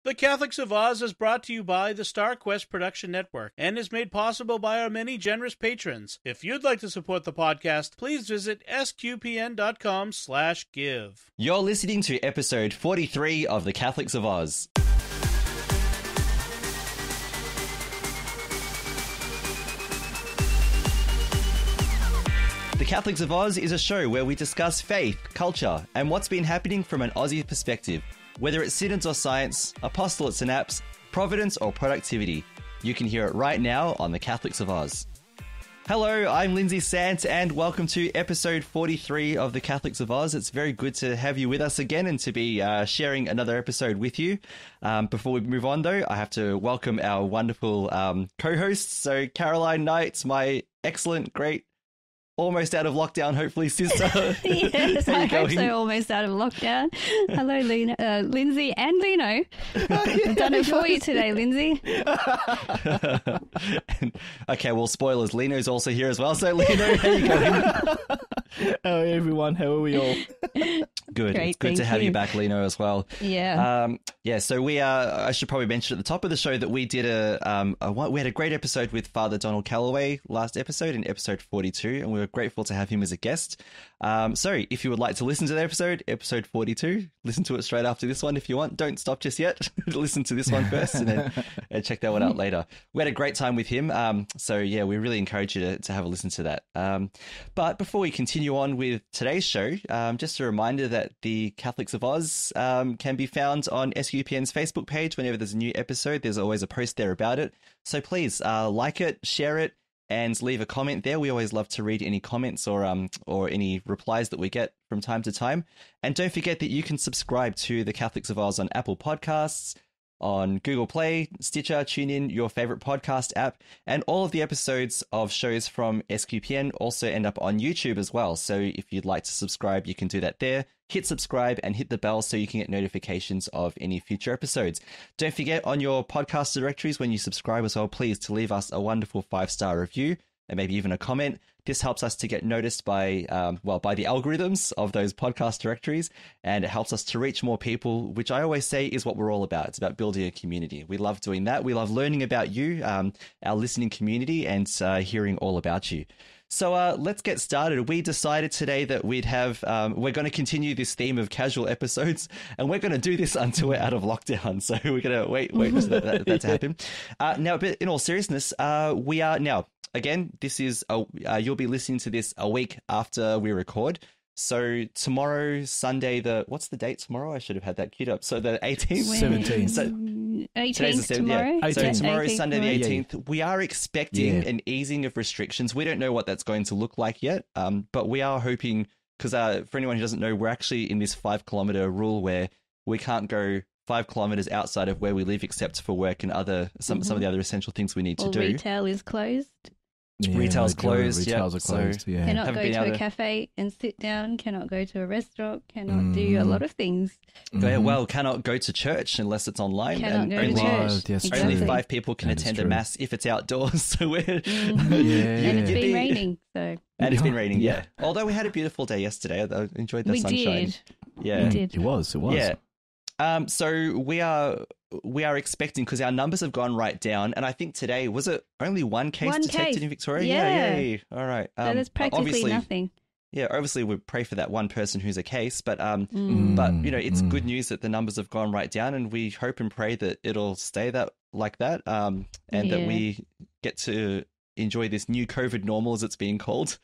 The Catholics of Oz is brought to you by the Star Quest Production Network and is made possible by our many generous patrons. If you'd like to support the podcast, please visit sqpn.com/give. You're listening to episode 43 of The Catholics of Oz. The Catholics of Oz is a show where we discuss faith, culture, and what's been happening from an Aussie perspective. Whether it's synods or science, apostolates and apps, providence or productivity, you can hear it right now on The Catholics of Oz. Hello, I'm Lindsay Sant, and welcome to episode 43 of The Catholics of Oz. It's very good to have you with us again and to be sharing another episode with you. Before we move on, though, I have to welcome our wonderful co-hosts. So Caroline Knight, my excellent, great, almost out of lockdown, hopefully, sister. Yes, I hope so, almost out of lockdown. Hello, Lino, Lindsay and Lino. I've done it for you today, Lindsay. Okay, well, spoilers. Lino's also here as well. So, Lino, how you going? Hello, everyone. How are we all? Good. Great, It's good to have you back, Lino, as well. Yeah. So we I should probably mention at the top of the show that we did we had a great episode with Father Donald Calloway last episode, in episode 42, and we were grateful to have him as a guest. So if you would like to listen to the episode 42, listen to it straight after this one if you want. Don't stop just yet. Listen to this one first and then check that one out later. We had a great time with him. So yeah, we really encourage you to have a listen to that. But before we continue on with today's show, just a reminder that the Catholics of Oz can be found on SQPN's Facebook page. Whenever there's a new episode, there's always a post there about it. So please like it, share it, and leave a comment there. We always love to read any comments or any replies that we get from time to time. And don't forget that you can subscribe to the Catholics of Oz on Apple Podcasts, on Google Play, Stitcher, TuneIn, your favorite podcast app, and all of the episodes of shows from SQPN also end up on YouTube as well. So if you'd like to subscribe, you can do that there. Hit subscribe and hit the bell so you can get notifications of any future episodes. Don't forget, on your podcast directories when you subscribe as well, please to leave us a wonderful 5-star review and maybe even a comment. This helps us to get noticed by the algorithms of those podcast directories, and it helps us to reach more people, which I always say is what we're all about. It's about building a community. We love doing that. We love learning about you, our listening community, and hearing all about you. So let's get started. We decided today that we're going to continue this theme of casual episodes, and we're going to do this until we're out of lockdown. So we're going to wait for that to happen. Now, but in all seriousness, we are now, again, this is, you'll be listening to this a week after we record. So tomorrow, Sunday, what's the date tomorrow? I should have had that queued up. So the 18th? 17th. So 18th tomorrow? Yeah. So tomorrow, 18th Sunday the 18th, tomorrow. we are expecting an easing of restrictions. We don't know what that's going to look like yet, but we are hoping, because for anyone who doesn't know, we're actually in this 5-kilometer rule where we can't go 5 kilometers outside of where we live except for work and some of the other essential things we need to do. Retail is closed. Retail's closed. Retails are closed. So, yeah. Cannot go to a cafe and sit down. Cannot go to a restaurant. Cannot do a lot of things. Well, cannot go to church unless it's online. Cannot go to church. Yes, only Exactly. 5 people can attend a mass if it's outdoors. So we're And it's been raining, so. And it's been raining, yeah. Although we had a beautiful day yesterday. I enjoyed the sunshine. Did. Yeah. We did. It was. Yeah. So we are expecting, because our numbers have gone right down, and I think today, was it only one case detected in Victoria? Yeah. All right. So there's practically nothing. Yeah, obviously we pray for that one person who's a case, but it's good news that the numbers have gone right down, and we hope and pray that it'll stay like that, and that we get to enjoy this new COVID normal, as it's being called.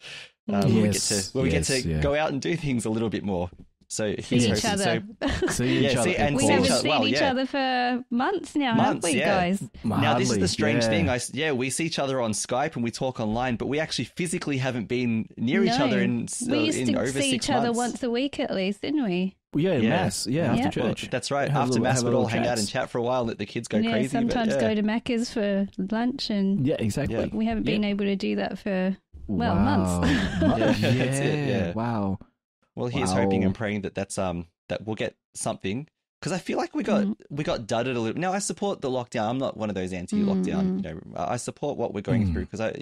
We get to go out and do things a little bit more. So see each other. See each other. We haven't seen each other for months now, have we, guys? Now, this is the strange thing. We see each other on Skype and we talk online, but we actually physically haven't been near each other in over 6 months. We used to see each other once a week at least, didn't we? Mass. After church. Well, that's right. After mass, we'd all hang out and chat for a while and let the kids go crazy. Sometimes go to Macca's for lunch, and exactly. We haven't been able to do that for months. That's it. Yeah. Wow. Well, here's hoping and praying that we'll get something, because I feel like we got dudded a little. Now, I support the lockdown. I'm not one of those anti-lockdown. I support what we're going through, because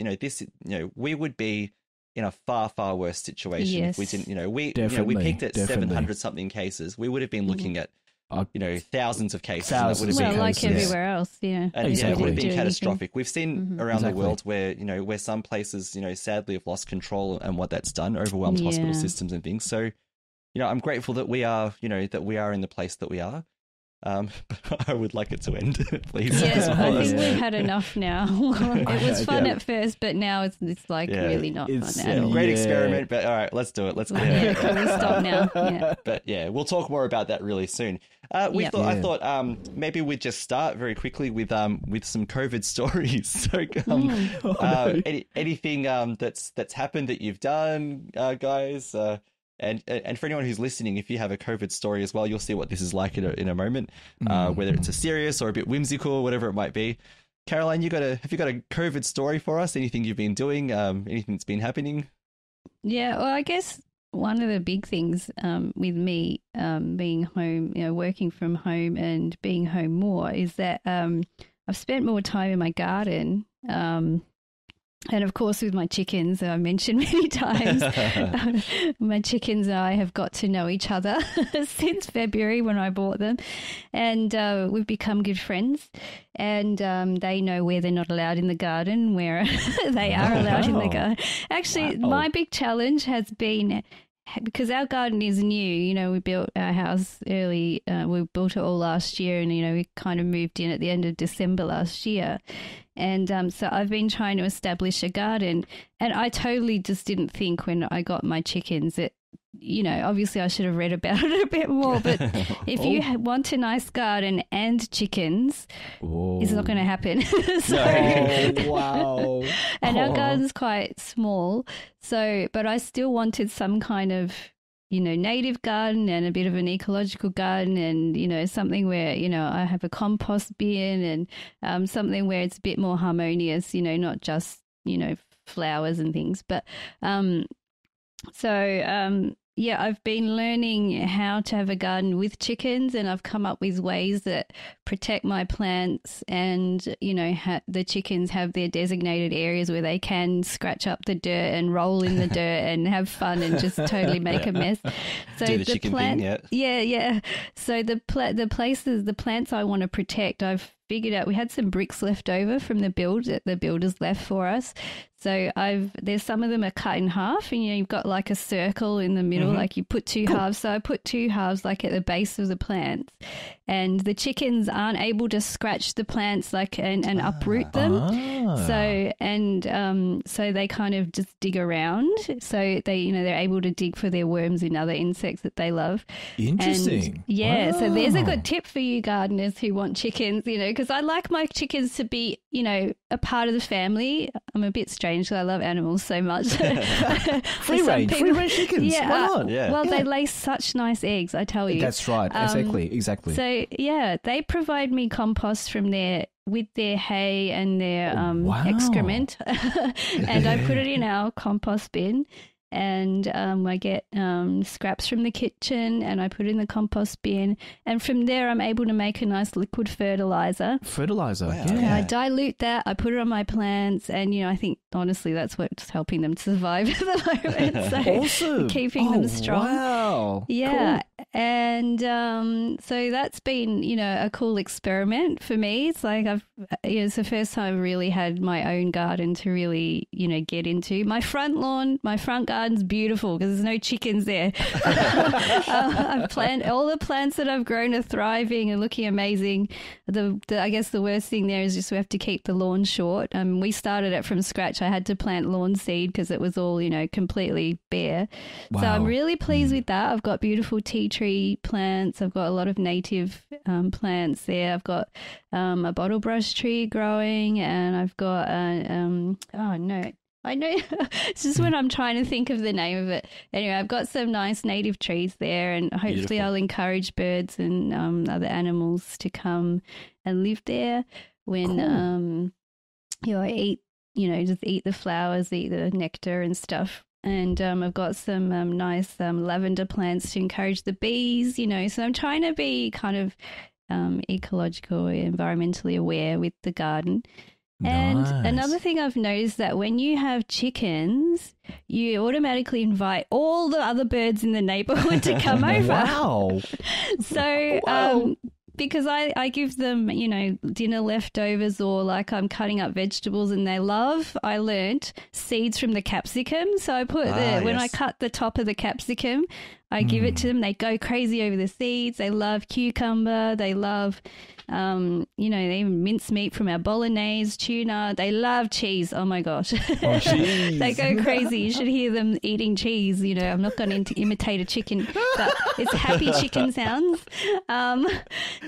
we would be in a far, far worse situation if we didn't. We peaked at 700 something cases. We would have been looking at thousands of cases. Thousands. That would have been like everywhere else, yeah. And Exactly. it would have been Do catastrophic. We've seen around Exactly. the world where some places, sadly have lost control and what that's done, overwhelmed hospital systems and things. So, I'm grateful that we are, that we are in the place that we are. But I would like it to end, please. Yes, I think we've had enough now. It was fun at first, but now it's really not fun at all. Great experiment, but all right, let's do it. Let's do Yeah, it. can we stop now? Yeah. But we'll talk more about that really soon. I thought maybe we'd just start very quickly with some COVID stories. So, anything that's happened that you've done, guys. And for anyone who's listening, if you have a COVID story as well, you'll see what this is like in a moment, whether it's a serious or a bit whimsical, whatever it might be. Caroline, have you got a COVID story for us? Anything you've been doing? Anything that's been happening? Yeah, well, I guess one of the big things with me being home, working from home and being home more is that I've spent more time in my garden. And of course, with my chickens, I mentioned many times, my chickens and I have got to know each other since February when I bought them. And we've become good friends. And they know where they're not allowed in the garden, where they are allowed in the garden. Actually, my big challenge has been, because our garden is new, we built our house early. We built it all last year and, we kind of moved in at the end of December last year. And so I've been trying to establish a garden, and I totally just didn't think when I got my chickens that, obviously I should have read about it a bit more, but if you want a nice garden and chickens, it's not going to happen. Wow. And our garden's quite small, but I still wanted some kind of native garden and a bit of an ecological garden and, something where, I have a compost bin and something where it's a bit more harmonious, not just, flowers and things. But I've been learning how to have a garden with chickens, and I've come up with ways that protect my plants and, the chickens have their designated areas where they can scratch up the dirt and roll in the dirt and have fun and just totally make a mess. So do the chicken thing, yeah. Yeah. So the plants I want to protect, I've figured out we had some bricks left over from the build that the builders left for us. So there's some of them are cut in half, and you've got like a circle in the middle, like you put two halves. So I put two halves like at the base of the plants, and the chickens aren't able to scratch the plants and uproot them. So they kind of just dig around. So they're able to dig for their worms and other insects that they love. Interesting. And so there's a good tip for you gardeners who want chickens, because I like my chickens to be, a part of the family. I'm a bit strange because I love animals so much. Free range chickens. Yeah, why not? Well, they lay such nice eggs, I tell you. That's right. Exactly. So they provide me compost from with their hay and their excrement, and I put it in our compost bin. And I get scraps from the kitchen and I put it in the compost bin. And from there, I'm able to make a nice liquid fertilizer. Wow. Yeah. I dilute that. I put it on my plants. And, I think, honestly, that's what's helping them survive at the moment. So Awesome. Keeping them strong. Wow. Yeah. Cool. And so that's been, a cool experiment for me. It's like it's the first time I've really had my own garden to really, get into. My front garden's beautiful because there's no chickens there. I've planted all the plants that I've grown are thriving and looking amazing. I guess the worst thing there is just we have to keep the lawn short. We started it from scratch. I had to plant lawn seed because it was all, completely bare. Wow. So I'm really pleased with that. I've got beautiful tea tree plants. I've got a lot of native plants there. I've got a bottle brush tree growing, and I've got I know. It's just when I'm trying to think of the name of it. Anyway, I've got some nice native trees there, and hopefully Beautiful. I'll encourage birds and other animals to come and live there when I eat, just eat the flowers, eat the nectar and stuff. And I've got some nice lavender plants to encourage the bees, So I'm trying to be kind of ecological, environmentally aware with the garden. And Nice. another thing I've noticed that when you have chickens, you automatically invite all the other birds in the neighborhood to come over. Wow. So, Wow. because I give them, dinner leftovers or like I'm cutting up vegetables and I learnt seeds from the capsicum. So I put when I cut the top of the capsicum, I give it to them. They go crazy over the seeds. They love cucumber. They love, they even mince meat from our bolognese, tuna. They love cheese. Oh my gosh. Oh, cheese. They go crazy. You should hear them eating cheese. I'm not going to imitate a chicken, but it's happy chicken sounds.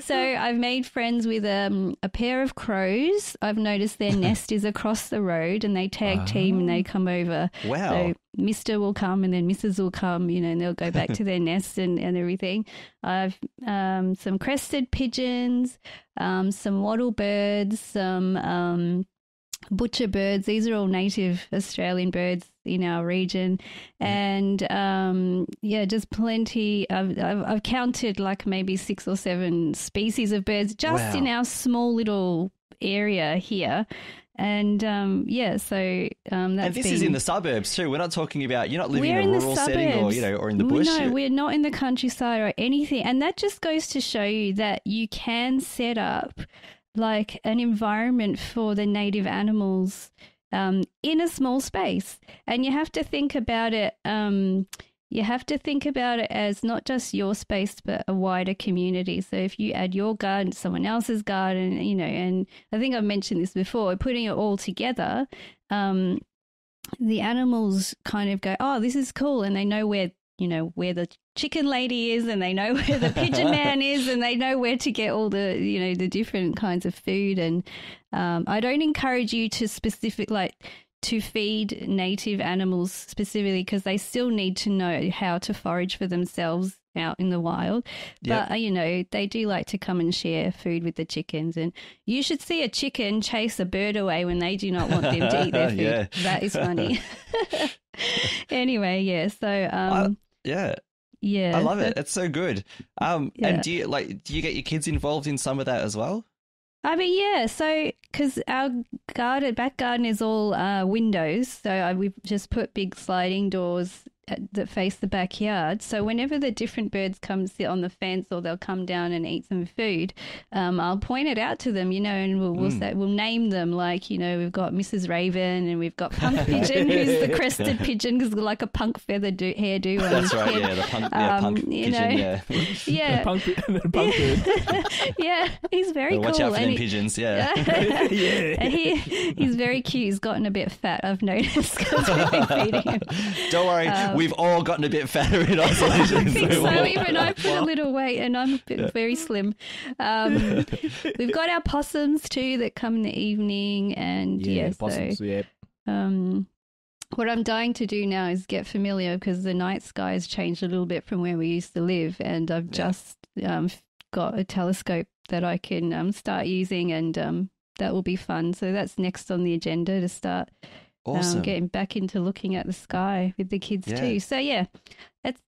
So I've made friends with a pair of crows. I've noticed their nest is across the road and they tag team and they come over. Wow. So Mr. will come and then Mrs. will come, and they'll go back to their nest and everything. I've some crested pigeons, some wattle birds, some butcher birds. These are all native Australian birds in our region, and just plenty. I've counted like maybe 6 or 7 species of birds just in our small little area here. And so that's and this is in the suburbs too. We're not talking about, you're not living in a rural setting or in the bush. No, we're not in the countryside or anything. And that just goes to show you that you can set up like an environment for the native animals in a small space. And you have to think about it. You have to think about it as not just your space, but a wider community. So if you add your garden to someone else's garden, and I think I've mentioned this before, putting it all together, the animals kind of go, oh, this is cool. And they know where the chicken lady is, and they know where the pigeon man is, and they know where to get all the, the different kinds of food. And I don't encourage you to to feed native animals specifically, because they still need to know how to forage for themselves out in the wild. But, they do like to come and share food with the chickens. And you should see a chicken chase a bird away when they do not want them to eat their food. Yeah. That is funny. Anyway, yeah. So, yeah. I love it. It's so good. And do you get your kids involved in some of that as well? I mean, yeah. So, because our back garden is all windows, so we've just put big sliding doors that face the backyard. So whenever the different birds come sit on the fence or they'll come down and eat some food, I'll point it out to them, and we'll name them. Like, we've got Mrs. Raven and we've got Punk Pigeon, who's the crested pigeon, because like a punk feather hairdo on That's his right. head. Yeah, the punk pigeon. Yeah. Yeah. The punk bird. Yeah, he's very cool. Watch out for them pigeons. Yeah. And he's very cute. He's gotten a bit fat, I've noticed, because we've been feeding him. Don't worry, we've all gotten a bit fatter in isolation. I think so. Even I put a little weight, and I'm very slim. We've got our possums too that come in the evening, and possums. What I'm dying to do now is get familiar, because the night sky has changed a little bit from where we used to live, and I've just got a telescope that I can start using, and that will be fun. So that's next on the agenda, to start getting back into looking at the sky with the kids too. So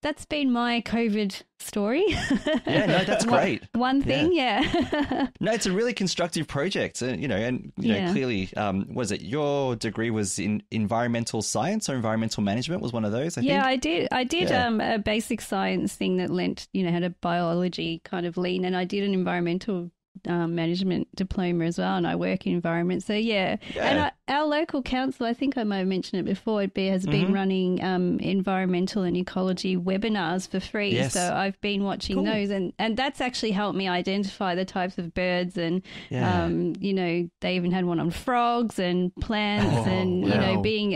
that's been my COVID story. Yeah, no, that's great. One thing, No, it's a really constructive project, clearly, was it your degree was in environmental science or environmental management? Was one of those? I think. I did a basic science thing that had a biology kind of lean, and I did an environmental management diploma as well, and I work in environment. So and our local council, I think I might have mentioned it before, has been running environmental and ecology webinars for free. Yes. So I've been watching those, and that's actually helped me identify the types of birds, and they even had one on frogs and plants, and being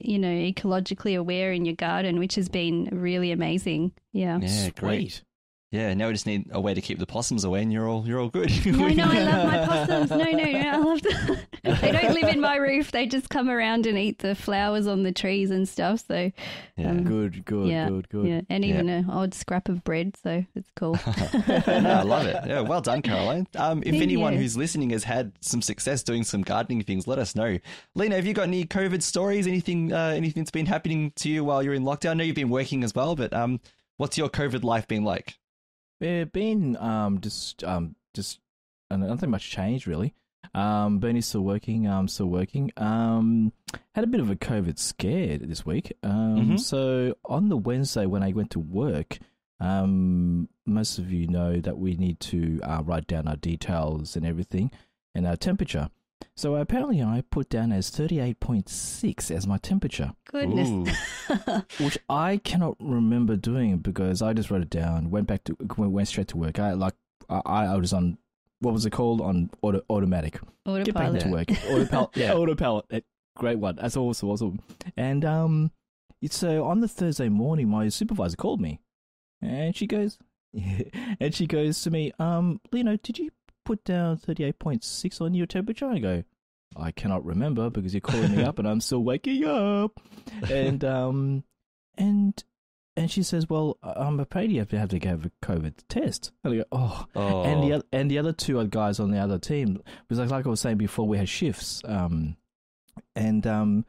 ecologically aware in your garden, which has been really amazing. Yeah, great. Yeah, now we just need a way to keep the possums away, and you're all good. No, I love my possums. No, I love them. They don't live in my roof. They just come around and eat the flowers on the trees and stuff. So, good. Yeah, and even an odd scrap of bread. So it's cool. No, I love it. Yeah, well done, Caroline. If anyone who's listening has had some success doing some gardening things, let us know. Lino, have you got any COVID stories? Anything that's been happening to you while you're in lockdown? I know you've been working as well, but what's your COVID life been like? It's been just nothing much changed really. Bernie's still working. I'm still working. Had a bit of a COVID scare this week. So on the Wednesday when I went to work, most of you know that we need to write down our details and everything and our temperature. So apparently I put down as 38.6 as my temperature. Goodness. Which I cannot remember doing because I just wrote it down, went straight to work. I was on, what was it called? On automatic. Autopilot. Get back to work. Autopilot. Great one. That's awesome. And so on the Thursday morning, my supervisor called me, and she goes to me, Lino, did you put down 38.6 on your temperature? I go, I cannot remember because you're calling me up and I'm still waking up. And she says, well, I'm afraid you have to have a COVID test. And I go, oh. And the other two guys on the other team, was like I was saying before, we had shifts. I had to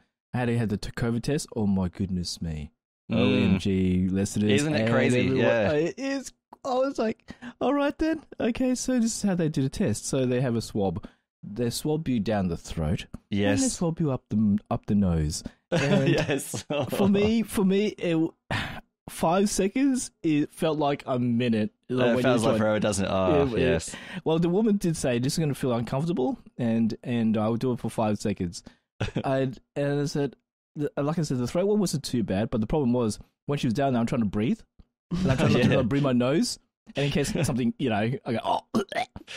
have the COVID test. Oh my goodness me. OMG, listeners. Isn't it crazy? Yeah. It is. I was like, all right then. Okay, so this is how they do the test. So they have a swab. They swab you down the throat. Yes. And they swab you up the nose. And yes. for me, 5 seconds, it felt like a minute. It feels like forever, doesn't it? Oh, yes. Well, the woman did say, this is going to feel uncomfortable, and I would do it for 5 seconds. and I said, like I said, the throat one wasn't too bad, but the problem was, when she was down there, I'm trying to breathe. And I'm trying not to breathe my nose. And in case something, I go, oh.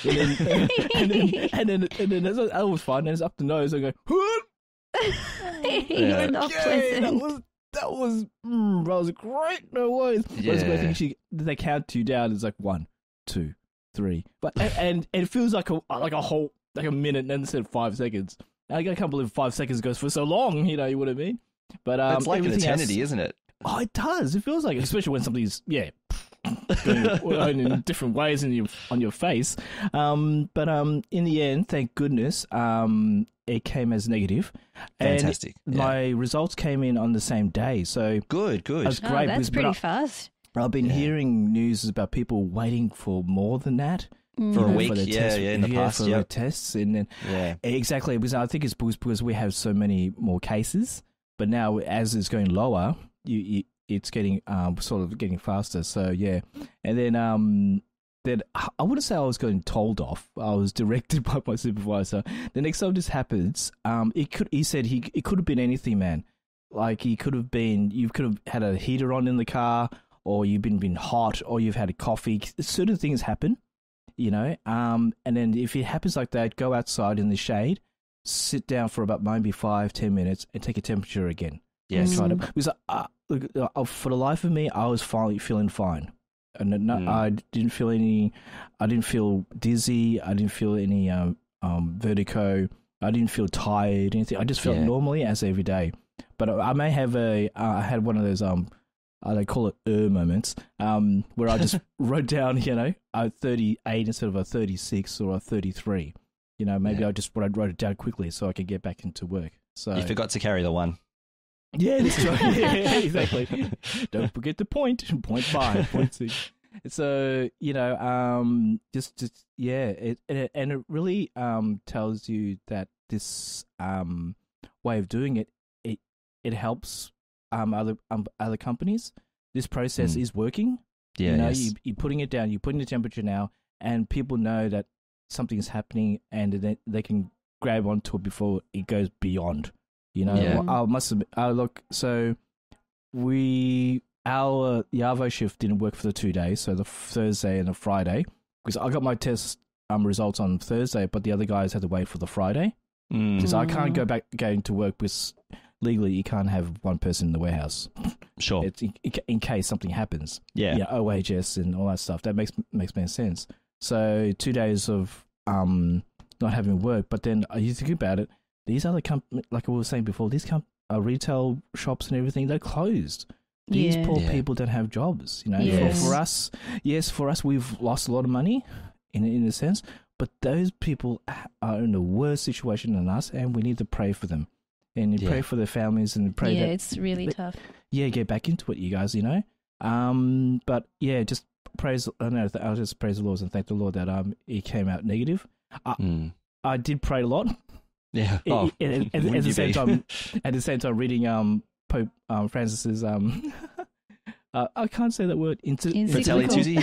And then that was fine. And it's up the nose. I go, Not pleasant. That was great. No worries. Yeah. But I think they count you down. It's like 1, 2, 3. But and it feels like a minute, and instead of 5 seconds. I can't believe 5 seconds goes for so long. You know what I mean? But it's like an eternity, isn't it? Oh, it does. It feels like it, especially when somebody's going in different ways on your face. But in the end, thank goodness, it came as negative. Fantastic. And my results came in on the same day. So good. That's great. That's pretty fast. I've been hearing news about people waiting for more than that. For a week, in the past, for their tests, and then exactly. Because I think it's because we have so many more cases, but now as it's going lower, it's getting sort of getting faster. So yeah, and then I wouldn't say I was getting told off. I was directed by my supervisor. The next time this happens, he said it could have been anything, man. Like you could have had a heater on in the car, or you've been hot, or you've had a coffee. Certain things happen. And then if it happens like that, go outside in the shade, sit down for about maybe 5-10 minutes, and take a temperature again. Yes. Because for the life of me, I was feeling fine, and I didn't feel dizzy. I didn't feel any vertigo. I didn't feel tired. Anything. I just felt normally as every day. But I may have I had one of those they call it moments, where I just wrote down, a 38 instead of a 36 or a 33. Maybe I just wrote it down quickly so I could get back into work. So you forgot to carry the 1. Yeah, that's right. Yeah, exactly. Don't forget the point. 0.5, 0.6. So it really tells you that this way of doing it helps other companies. This process is working. Yeah, you're putting it down. You're putting the temperature now, and people know that something is happening, and then they can grab onto it before it goes beyond. I must admit, look. So our Yavo shift didn't work for the 2 days, so the Thursday and the Friday, because I got my test results on Thursday, but the other guys had to wait for the Friday because I can't go back going to work because legally you can't have one person in the warehouse. Sure. It's in case something happens. Yeah. OHS and all that stuff. That makes sense. So 2 days of not having work, but then you think about it, these other companies, like I was saying before, these retail shops and everything, they're closed. These poor people don't have jobs. Yes. For us, we've lost a lot of money in a sense, but those people are in a worse situation than us, and we need to pray for them. And you pray for their families and pray that... Yeah, it's really tough. Yeah, get back into it, you guys, But yeah, just I'll just praise the Lord and thank the Lord that it came out negative. I did pray a lot. Yeah. Oh, At wouldn't the you same be? time, reading Pope Francis's I can't say that word. Fratelli Tutti.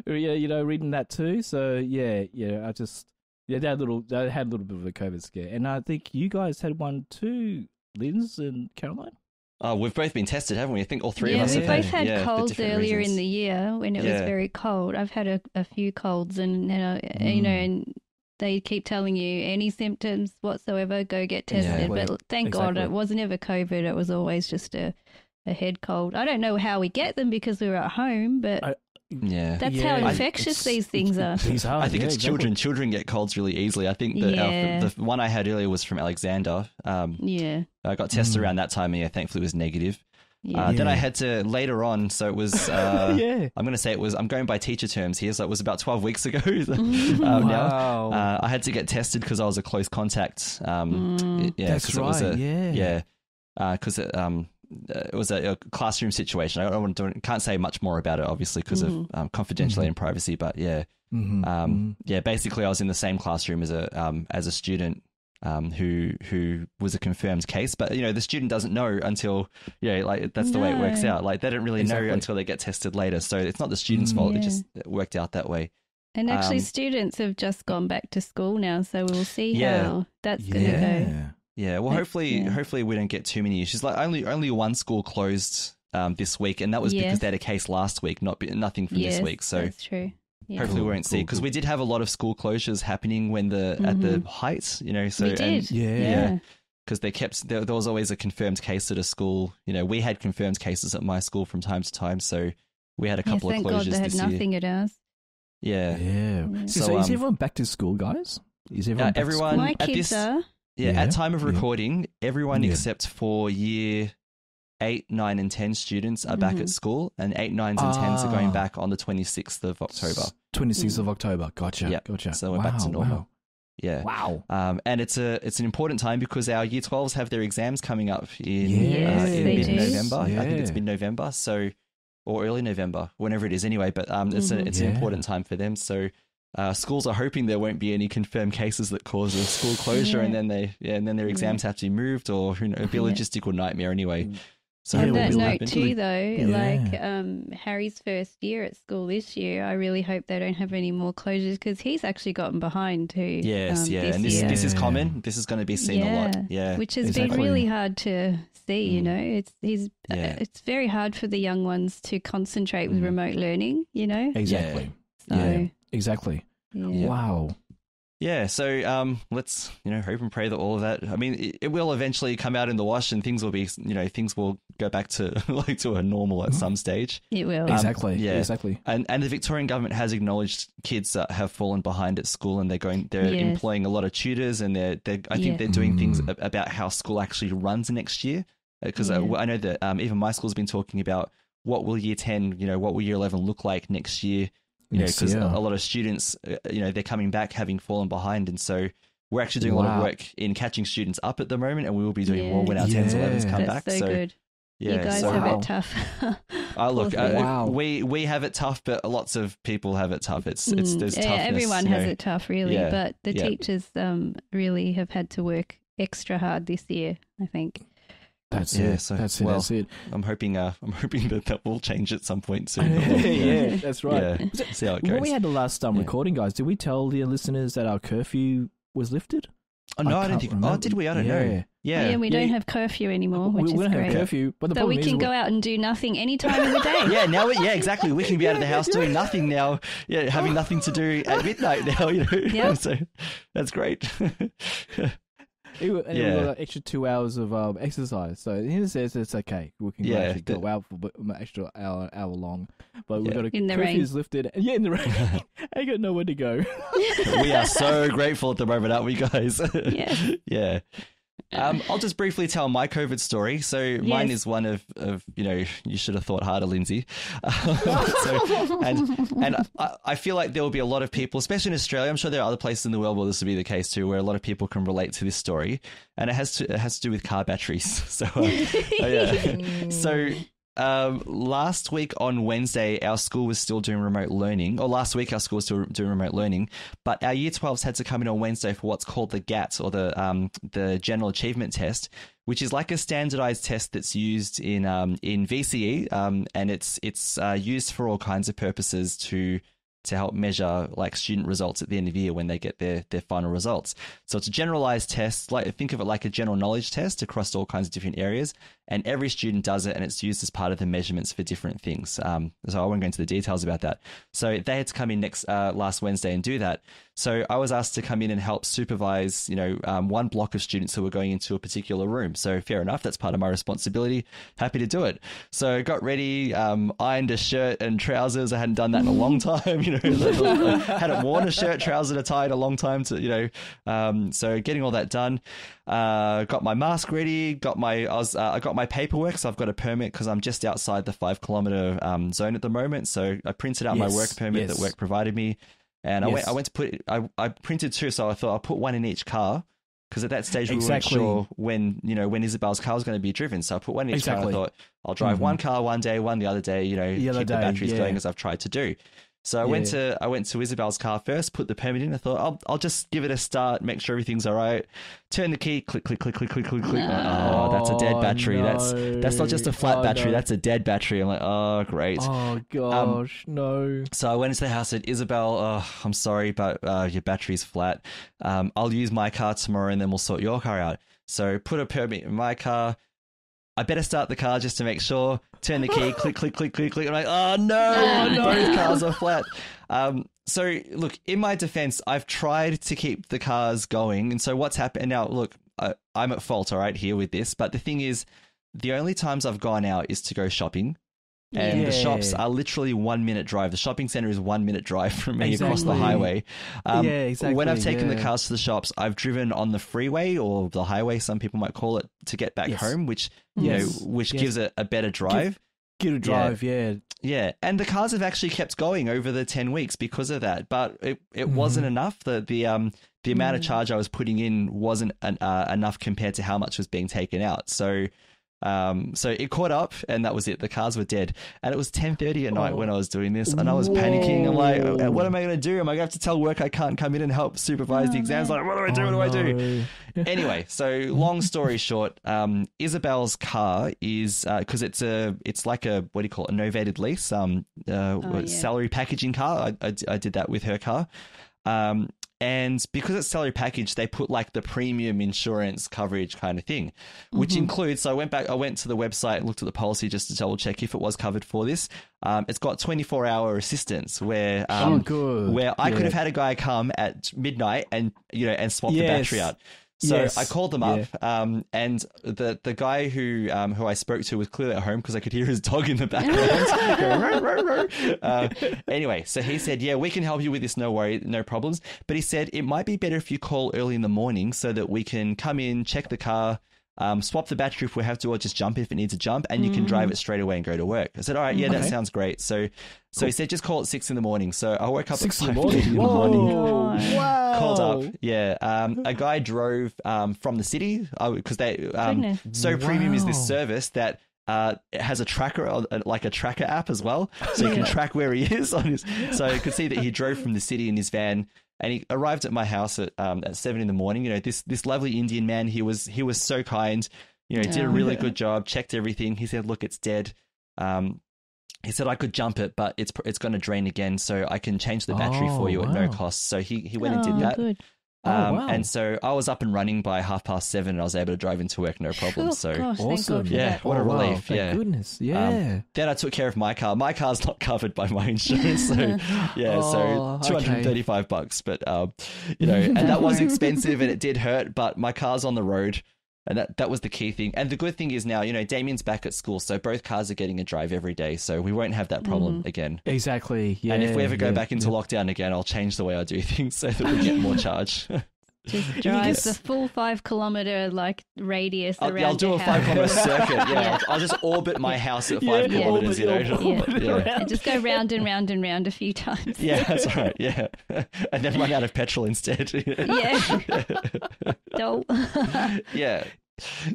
Yeah. Yeah, reading that too. So yeah, I just I had a little bit of a COVID scare, and I think you guys had one too, Linz and Caroline. Oh, we've both been tested, haven't we? I think all three of Yeah, us we have both had for colds different earlier reasons. in the year when it was very cold. I've had a few colds, and and they keep telling you any symptoms whatsoever, go get tested. Exactly. But thank God it wasn't ever COVID. It was always just a head cold. I don't know how we get them because we were at home, but that's how infectious these things are. I think it's children. Children get colds really easily. I think that the one I had earlier was from Alexander. I got tested around that time, and thankfully it was negative. Then I had to later on, so it was. I'm going to say it was. I'm going by teacher terms here, so it was about 12 weeks ago. Now I had to get tested because I was a close contact. That's right. Because it was a classroom situation. I can't say much more about it, obviously, because of confidentiality and privacy. But basically, I was in the same classroom as a student. Who was a confirmed case, but the student doesn't know until that's the way it works out. Like they don't really know until they get tested later. So it's not the student's fault. It just worked out that way. And actually, students have just gone back to school now, so we'll see how that's going to go. Yeah, well, hopefully we don't get too many issues. Like only one school closed this week, and that was because they had a case last week, nothing from this week. So that's true. Yeah. Hopefully we won't see, because we did have a lot of school closures happening when at the height, So we did. Because there was always a confirmed case at a school. We had confirmed cases at my school from time to time, so we had a couple of closures this year. Thank God they had nothing at ours. Yeah. So is everyone back to school, guys? Is everyone? Everyone. My kids are. At time of recording, everyone except for year 8, 9, and 10 students are back at school, and 8, 9s, and 10s are going back on the 26th of October. 26th of October. Gotcha. So we're back to normal. Wow. Yeah. Wow. And it's an important time because our year 12s have their exams coming up in mid-November. I think it's mid-November, or early November, whenever it is anyway. But it's an important time for them. So schools are hoping there won't be any confirmed cases that cause a school closure, and then their exams have to be moved, or it'll be a logistical nightmare anyway. So on that note too, though, Harry's first year at school this year, I really hope they don't have any more closures, because he's actually gotten behind too. Yes, and this is common. This is going to be seen a lot. Yeah, which has been really hard to see. It's very hard for the young ones to concentrate with remote learning. Exactly. Exactly. Yeah. Wow. Yeah, so let's hope and pray that all of that. I mean, it will eventually come out in the wash, and things will be things will go back to to a normal at some stage. It will. Exactly. Exactly. And the Victorian government has acknowledged kids that have fallen behind at school, and they're employing a lot of tutors, and I think they're doing things about how school actually runs next year. Because I know that even my school's been talking about what will year 10, what will year 11 look like next year. Because a lot of students, they're coming back having fallen behind. And so we're actually doing a lot of work in catching students up at the moment, and we will be doing more when our 10s, 11s come back. So good. Yeah, you guys have it tough. We have it tough, but lots of people have it tough. There's toughness. Everyone has it tough, really. But the teachers really have had to work extra hard this year, I think. That's it. I'm hoping that will change at some point soon. Yeah, that's right. Yeah. See how it goes. When we had the last recording, guys, did we tell the listeners that our curfew was lifted? Oh, no, I don't think. Oh, did we? I don't know. Yeah, we don't have curfew anymore, which is great. We don't have curfew, but so we can go out and do nothing any time of the day. Now, exactly. We can be out of the house doing nothing now. Yeah, having nothing to do at midnight now. Yep. So that's great. We got an extra 2 hours of exercise, so he says it's okay. We can actually go out for an extra hour long, but we've got curfew's lifted. Yeah, in the rain. I got nowhere to go. We are so grateful at the moment, aren't we, guys? Yeah. I'll just briefly tell my COVID story. So mine is one of you should have thought harder, Lindsay. And I feel like there will be a lot of people, especially in Australia. I'm sure there are other places in the world where this will be the case too, where a lot of people can relate to this story, and it has to do with car batteries. So last week on Wednesday, our school was still doing remote learning, or last week our school was still doing remote learning, but our Year 12s had to come in on Wednesday for what's called the GAT, or the General Achievement Test, which is like a standardized test that's used in VCE, and it's used for all kinds of purposes to help measure like student results at the end of the year when they get their final results. So it's a generalized test, like think of it like a general knowledge test across all kinds of different areas, and every student does it, and it's used as part of the measurements for different things. So I won't go into the details about that. So they had to come in last Wednesday and do that. So I was asked to come in and help supervise, one block of students who were going into a particular room. So fair enough, that's part of my responsibility. Happy to do it. So got ready, ironed a shirt and trousers. I hadn't done that in a long time. Hadn't worn a shirt, trousers, and a tie in a long time. So getting all that done. Got my mask ready. I got my paperwork. So I've got a permit because I'm just outside the 5 kilometer zone at the moment. So I printed out my work permit that work provided me. And I went to put. I printed 2, so I thought I'll put 1 in each car, because at that stage we weren't sure when Isabel's car was going to be driven. So I put 1 in each car. And I thought I'll drive one car one day, one the other day. Keep the batteries going, as I've tried to do. So I went to Isabel's car first, put the permit in. I thought I'll just give it a start, make sure everything's all right. Turn the key, click, click, click, click, click, click, click. Oh, that's a dead battery. No. That's not just a flat battery. No. That's a dead battery. I'm like, oh, great. Oh gosh, no. So I went into the house and said, Isabel, I'm sorry, but your battery's flat. I'll use my car tomorrow, and then we'll sort your car out. So put a permit in my car. I better start the car just to make sure. Turn the key, click, click, click, click, click. I'm like, oh no, both cars are flat. So look, in my defense, I've tried to keep the cars going. And so what's happened now, look, I'm at fault, all right, here with this. But the thing is, the only times I've gone out is to go shopping. And the shops are literally 1 minute drive. The shopping center is 1 minute drive from me across the highway. When I've taken the cars to the shops, I've driven on the freeway, or the highway, some people might call it, to get back home, which gives it a better drive. Get a drive, Yeah, and the cars have actually kept going over the 10 weeks because of that. But it wasn't enough. The amount of charge I was putting in wasn't enough compared to how much was being taken out. So it caught up, and that was it. The cars were dead, and it was 10:30 at night when I was doing this, and I was panicking. I'm like, what am I going to do? Am I going to have to tell work I can't come in and help supervise the exams? Like, what do I do? Anyway, so long story short, Isabel's car is because it's like a, what do you call it, a novated lease, salary packaging car. I did that with her car. And because it's salary package, they put like the premium insurance coverage kind of thing, which includes, so I went to the website and looked at the policy just to double check if it was covered for this. It's got 24-hour assistance where I could have had a guy come at midnight and swap the battery out. So I called them up, and the guy who I spoke to was clearly at home because I could hear his dog in the background. Anyway, so he said, yeah, we can help you with this, no worry, no problems. But he said it might be better if you call early in the morning so that we can come in, check the car, swap the battery if we have to, or just jump if it needs a jump, and you can drive it straight away and go to work. I said, all right, that sounds great. So he said, just call it 6 in the morning. So I woke up at 5:30 in the morning. Wow. Called up, a guy drove from the city because Premium is this service that it has a tracker, like a tracker app as well, so you can track where he is on his. So you could see that he drove from the city in his van, and he arrived at my house at 7 in the morning. This lovely Indian man, he was so kind. Did a really good job, checked everything. He said, look, it's dead. He said I could jump it, but it's going to drain again, so I can change the battery for you at no cost. So he went and did that. Good. And so I was up and running by 7:30, and I was able to drive into work no problem. So gosh, awesome. What a relief. Thank goodness. Yeah. Then I took care of my car. My car's not covered by my insurance. So so $235, but and that was expensive and it did hurt, but my car's on the road. And that was the key thing. And the good thing is now, Damien's back at school, so both cars are getting a drive every day, so we won't have that problem again. Exactly, yeah. And if we ever go back into lockdown again, I'll change the way I do things so that we get more charge. Just drive the full 5 kilometer radius around. I'll do a 5 kilometer circuit. Yeah, I'll just orbit my house at 5 kilometers. And just go round and round and round a few times. Yeah, that's right. Yeah, and then run out of petrol instead. No. Yeah.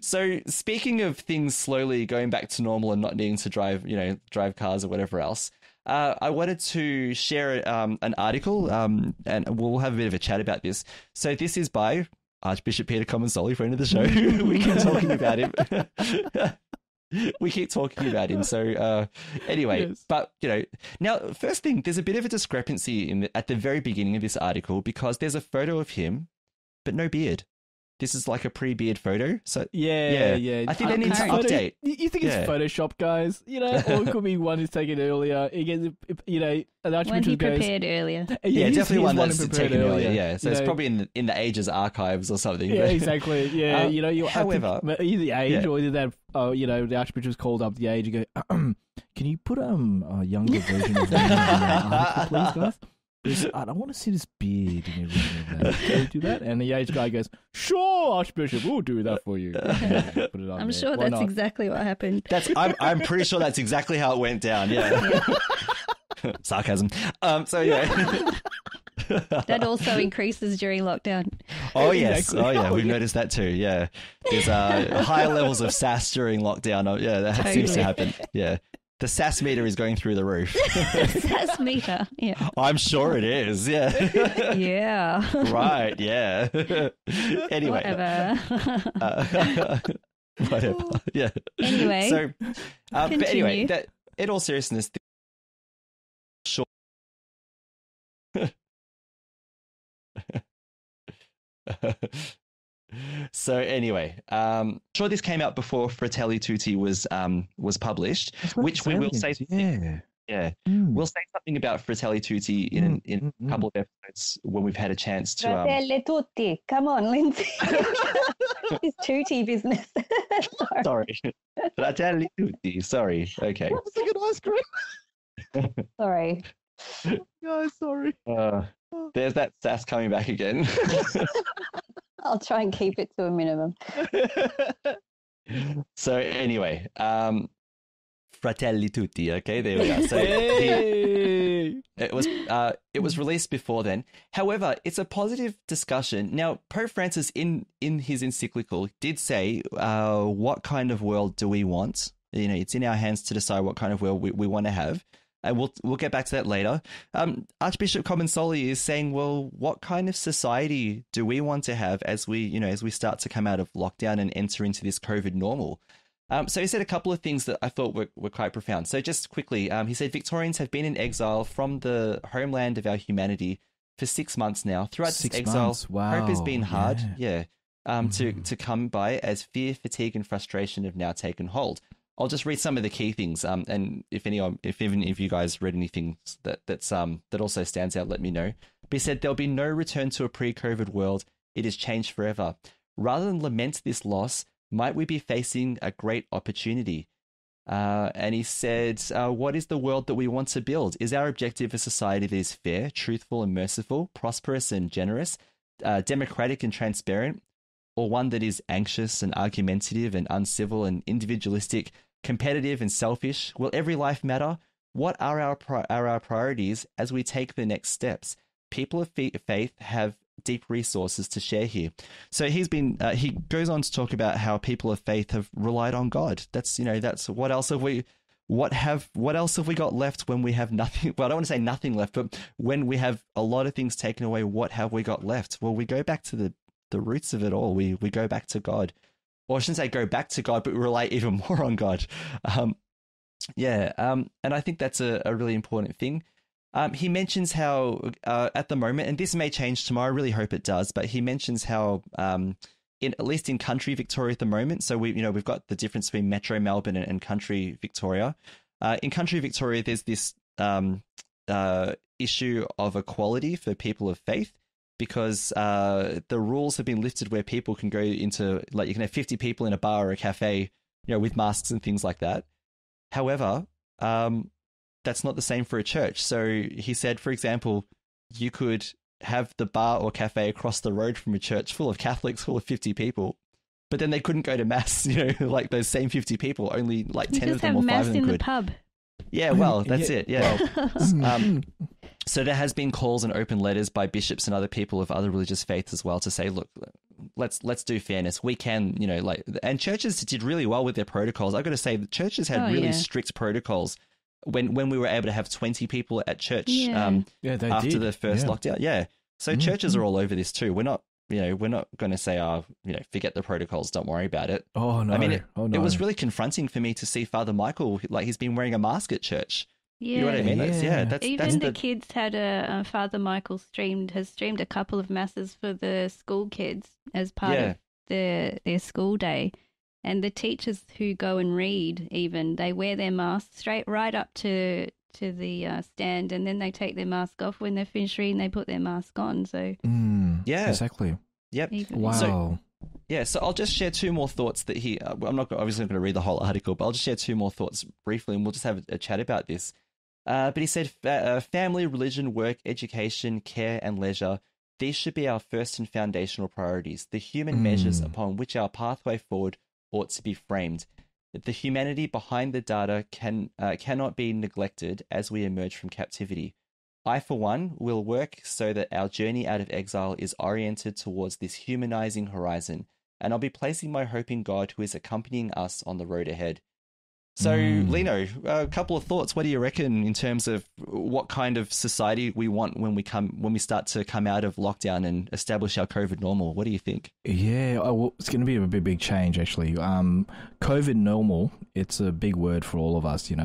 So speaking of things slowly going back to normal and not needing to drive cars or whatever else, I wanted to share an article, and we'll have a bit of a chat about this. So this is by Archbishop Peter Comensoli, friend of the show. We keep talking about him. So anyway, yes. But now first thing, there's a bit of a discrepancy at the very beginning of this article because there's a photo of him, but no beard. This is like a pre-beard photo. So yeah. I think they need to update. You think it's Photoshop, guys? Or it could be one who's taken earlier. An Archbishop one he prepared earlier. Yeah, definitely one that's taken earlier. Yeah, so it's probably in the Ages archives or something. Yeah, exactly. Yeah, however, either the age or either that. The Archbishop's called up the age and go, can you put a younger version of that please, guys? I don't want to see this beard and everything. Can you do that? And the age guy goes, sure, Archbishop, we'll do that for you. Put it on I'm sure that's exactly what happened. I'm pretty sure that's exactly how it went down. Yeah. Sarcasm. So yeah. That also increases during lockdown. Oh yes. Exactly. Oh yeah. We've noticed that too. Yeah. There's higher levels of sass during lockdown. Oh, yeah, that seems to happen. Yeah. The sass meter is going through the roof. Sass meter, yeah. I'm sure it is, yeah. Yeah. Right, yeah. Anyway. Whatever, yeah. Anyway. So, but anyway, in all seriousness, sure. So anyway, sure this came out before Fratelli Tutti was published, which we will say. Yeah. We'll say something about Fratelli Tutti in a couple of episodes when we've had a chance to. Fratelli Tutti, come on, Lindsay. It's Tutti business. Sorry. Fratelli Tutti. Sorry. Okay. That's like an ice cream. Sorry. Guys, sorry. There's that sass coming back again. I'll try and keep it to a minimum. So anyway, Fratelli Tutti. Okay, there we go. So it was released before then. However, it's a positive discussion. Now, Pope Francis in his encyclical did say, "What kind of world do we want? It's in our hands to decide what kind of world we want to have." And we'll get back to that later. Archbishop Comensoli is saying, well, what kind of society do we want to have as we start to come out of lockdown and enter into this COVID normal? So he said a couple of things that I thought were quite profound. So just quickly, he said Victorians have been in exile from the homeland of our humanity for 6 months now. Throughout this exile, hope has been hard, to come by as fear, fatigue, and frustration have now taken hold. I'll just read some of the key things, and if you guys read anything that also stands out, let me know. But he said there'll be no return to a pre-COVID world. It has changed forever. Rather than lament this loss, might we be facing a great opportunity? And he said, what is the world that we want to build? Is our objective a society that is fair, truthful and merciful, prosperous and generous, democratic and transparent, or one that is anxious and argumentative and uncivil and individualistic, competitive and selfish? Will every life matter? What are our priorities as we take the next steps? People of faith have deep resources to share here. So he goes on to talk about how people of faith have relied on God. That's what else have we got left when we have nothing? Well, I don't want to say nothing left, but when we have a lot of things taken away, what have we got left? Well, we go back to the roots of it all. We go back to God. Or I shouldn't say go back to God, but we rely even more on God. And I think that's a really important thing. He mentions how at the moment, and this may change tomorrow, I really hope it does, but he mentions how at least in country Victoria at the moment, so we've got the difference between Metro Melbourne and country Victoria. In country Victoria, there's this issue of equality for people of faith, because the rules have been lifted where people can go into, like, you can have 50 people in a bar or a cafe, with masks and things like that. However, that's not the same for a church. So he said, for example, you could have the bar or cafe across the road from a church full of Catholics, full of 50 people, but then they couldn't go to mass, like those same 50 people, only like 10 of them or 5 of them could. Just have mass in the pub. Yeah, well, that's it. Yeah. So there has been calls and open letters by bishops and other people of other religious faiths as well to say, look, let's do fairness. We can, and churches did really well with their protocols. I've got to say, the churches had really strict protocols when we were able to have 20 people at church they after did. the first lockdown. Yeah. So churches are all over this too. We're not going to say, forget the protocols, don't worry about it. Oh, no. I mean, it was really confronting for me to see Father Michael, like he's been wearing a mask at church. Yeah. You know what I mean? Even the kids had Father Michael has streamed a couple of masses for the school kids as part of their school day. And the teachers who go and read, even, they wear their masks straight right up to the stand, and then they take their mask off when they're finished reading. They put their mask on. So exactly. Yep. Wow. So I'll just share two more thoughts that I'm not obviously going to read the whole article, but I'll just share two more thoughts briefly, and we'll just have a chat about this. But he said, family, religion, work, education, care, and leisure. These should be our first and foundational priorities, the human measures upon which our pathway forward ought to be framed. The humanity behind the data cannot be neglected as we emerge from captivity. I, for one, will work so that our journey out of exile is oriented towards this humanizing horizon, and I'll be placing my hope in God, who is accompanying us on the road ahead. So, Lino, a couple of thoughts. What do you reckon in terms of what kind of society we want when we start to come out of lockdown and establish our COVID normal? What do you think? Yeah, it's going to be a big change, actually. COVID normal, it's a big word for all of us, This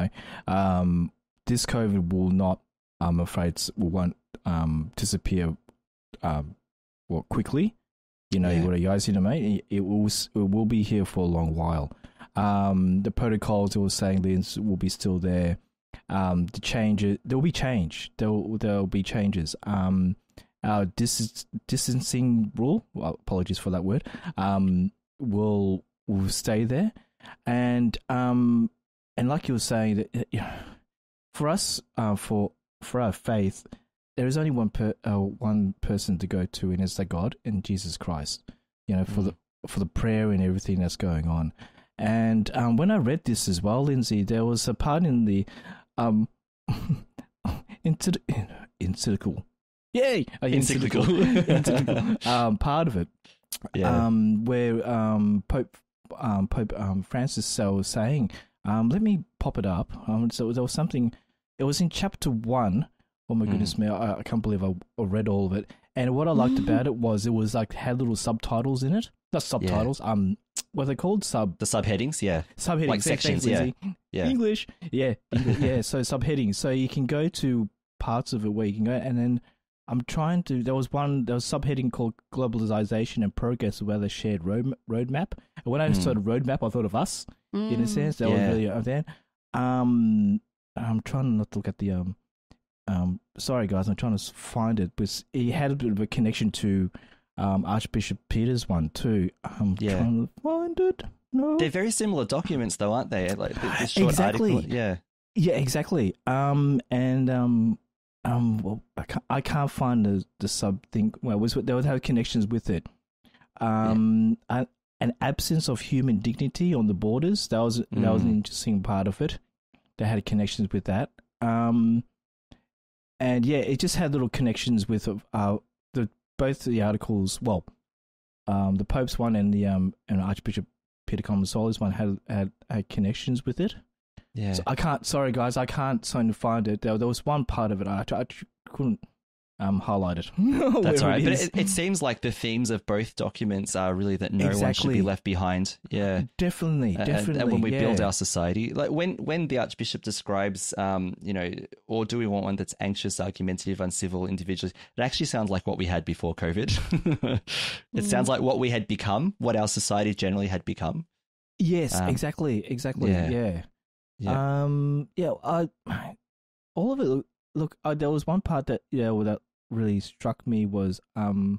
COVID will not, I'm afraid, won't disappear quickly. You got a Yazi, mate. It will be here for a long while. The protocols it was saying will be still there. The changes, there will be change. There'll be changes. Our distancing rule, apologies for that word, will stay there. And like you were saying, that for us, for our faith, there is only one person to go to, and it's the God and Jesus Christ. For the prayer and everything that's going on. And when I read this as well, Lindsay, there was a part in the encyclical. Yay! Encyclical. Part of it, where Pope Francis was saying, let me pop it up. So there was something. It was in chapter 1. Oh my goodness me! I can't believe I read all of it. And what I liked about it was like had little subtitles in it. Not subtitles. What are they called? The subheadings. Yeah. Subheadings. Like sections. Thanks, Yeah. English. Yeah. Yeah. So subheadings. So you can go to parts of it where you can go, and then I'm trying to. There was subheading called globalization and progress, where they shared roadmap. And when I saw the roadmap, I thought of us in a sense. That was really there. I'm trying not to look at the sorry guys, I'm trying to find it, but he had a bit of a connection to Archbishop Peter's one too. I'm trying to find it. No, they're very similar documents, though, aren't they? Like this short article. Yeah, exactly. Well, I can't find the sub thing. Well, they would have connections with it. An absence of human dignity on the borders. That was an interesting part of it. They had connections with that. And it just had little connections with both the articles. Well, the Pope's one and the and Archbishop Peter Comensoli's one had connections with it. Yeah. So I can't. Sorry, guys, I can't find it. There was one part of it I couldn't highlight it. That's all right. But it seems like the themes of both documents are really that no one should be left behind. Yeah, definitely. And when we build our society, like when the Archbishop describes, or do we want one that's anxious, argumentative, uncivil, individuals? It actually sounds like what we had before COVID. It sounds like what we had become, what our society generally had become. Yes, exactly. Yeah. All of it. Look, there was one part that that really struck me was the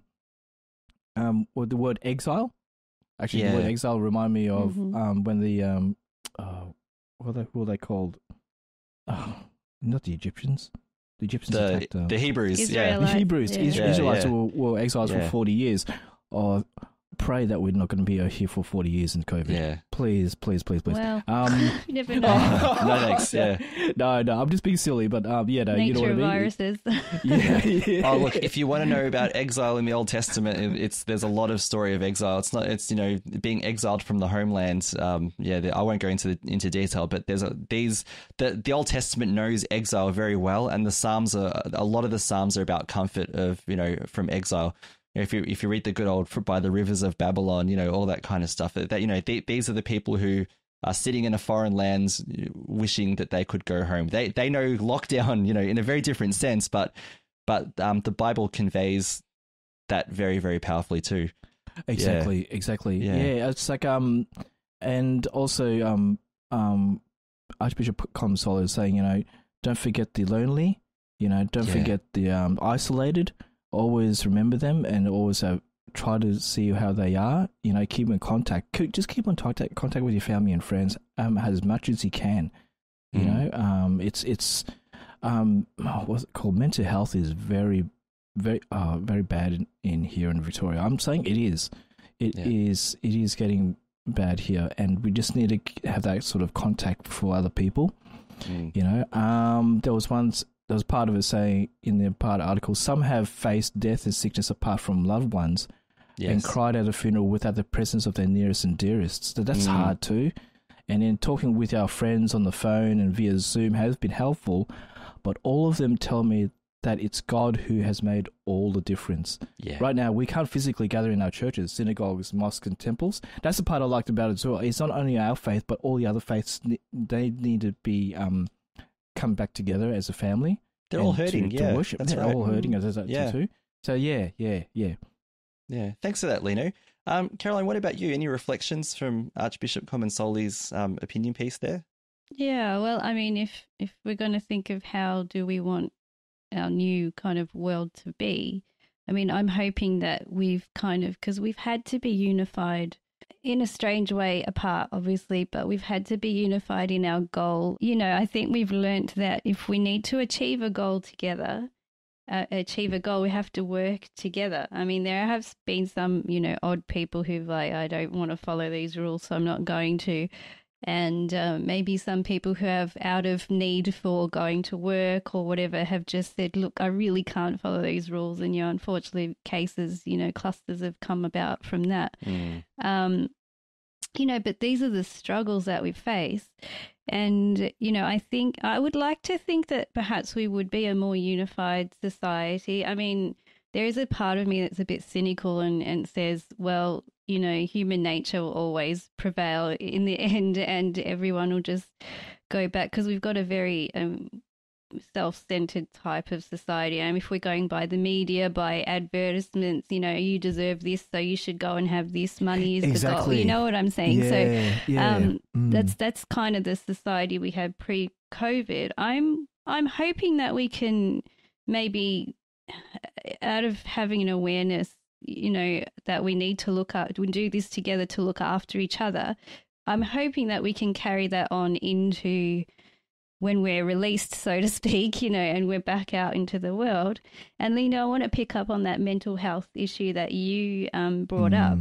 word exile. Actually, the word exile remind me of when the what were they called? Not the Egyptians. The Egyptians attacked the Hebrews. Israelites. The Hebrews. Israelites were exiles for 40 years. pray that we're not going to be here for 40 years in COVID. Yeah. Please. Well, you never know. No thanks. Yeah. No, I'm just being silly, but yeah, no, you know what I mean. Nature of viruses. Yeah. Oh, look, if you want to know about exile in the Old Testament, there's a lot of story of exile. It's being exiled from the homeland. I won't go into detail, but the Old Testament knows exile very well, and a lot of the Psalms are about comfort of from exile. If you read the good old By the Rivers of Babylon, all that kind of stuff. These are the people who are sitting in a foreign land, wishing that they could go home. They know lockdown, in a very different sense, but the Bible conveys that very, very powerfully too. Exactly. Yeah, it's like and also Archbishop Comensoli is saying, don't forget the lonely, don't forget the isolated. Always remember them and always try to see how they are. Keep in contact. Just keep in contact with your family and friends as much as you can. It's what's it called? Mental health is very, very, very bad in here in Victoria. I'm saying it is. It is getting bad here, and we just need to have that sort of contact for other people. There was part of it saying in the part article, some have faced death and sickness apart from loved ones and cried at a funeral without the presence of their nearest and dearest. So that's hard too. And then talking with our friends on the phone and via Zoom has been helpful, but all of them tell me that it's God who has made all the difference. Yeah. Right now, we can't physically gather in our churches, synagogues, mosques, and temples. That's the part I liked about it as well. It's not only our faith, but all the other faiths, they need to be come back together as a family. They're all hurting, to worship. They're all hurting as too. So yeah. Thanks for that, Lino. Caroline, what about you? Any reflections from Archbishop Comensoli's opinion piece there? Yeah, well, I mean, if we're going to think of how do we want our new kind of world to be, I mean, I'm hoping that we've because we've had to be unified in a strange way apart, obviously, but we've had to be unified in our goal. I think we've learnt that if we need to achieve a goal together, we have to work together. I mean, there have been some, odd people who've I don't want to follow these rules, so I'm not going to. And maybe some people who have out of need for going to work or whatever have just said, look, I really can't follow these rules. And, unfortunately cases, clusters have come about from that. But these are the struggles that we face. And, I would like to think that perhaps we would be a more unified society. I mean, there is a part of me that's a bit cynical and says, well, human nature will always prevail in the end and everyone will just go back because we've got a very self-centered type of society. And if we're going by the media, by advertisements, you deserve this, so you should go and have this, money is the goal. You know what I'm saying? That's kind of the society we had pre-COVID. I'm hoping that we can maybe, out of having an awareness, that we need to we do this together to look after each other. I'm hoping that we can carry that on into when we're released, so to speak, and we're back out into the world. And Lino, I want to pick up on that mental health issue that you brought up,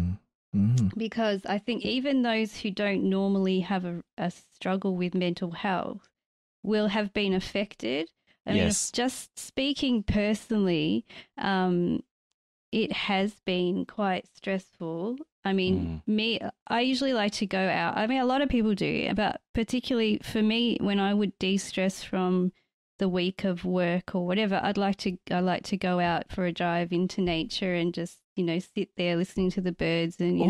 because I think even those who don't normally have a struggle with mental health will have been affected. I mean, just speaking personally, it has been quite stressful. I mean, I usually like to go out. I mean, a lot of people do, but particularly for me, when I would de-stress from the week of work or whatever, I like to go out for a drive into nature and just, sit there listening to the birds and,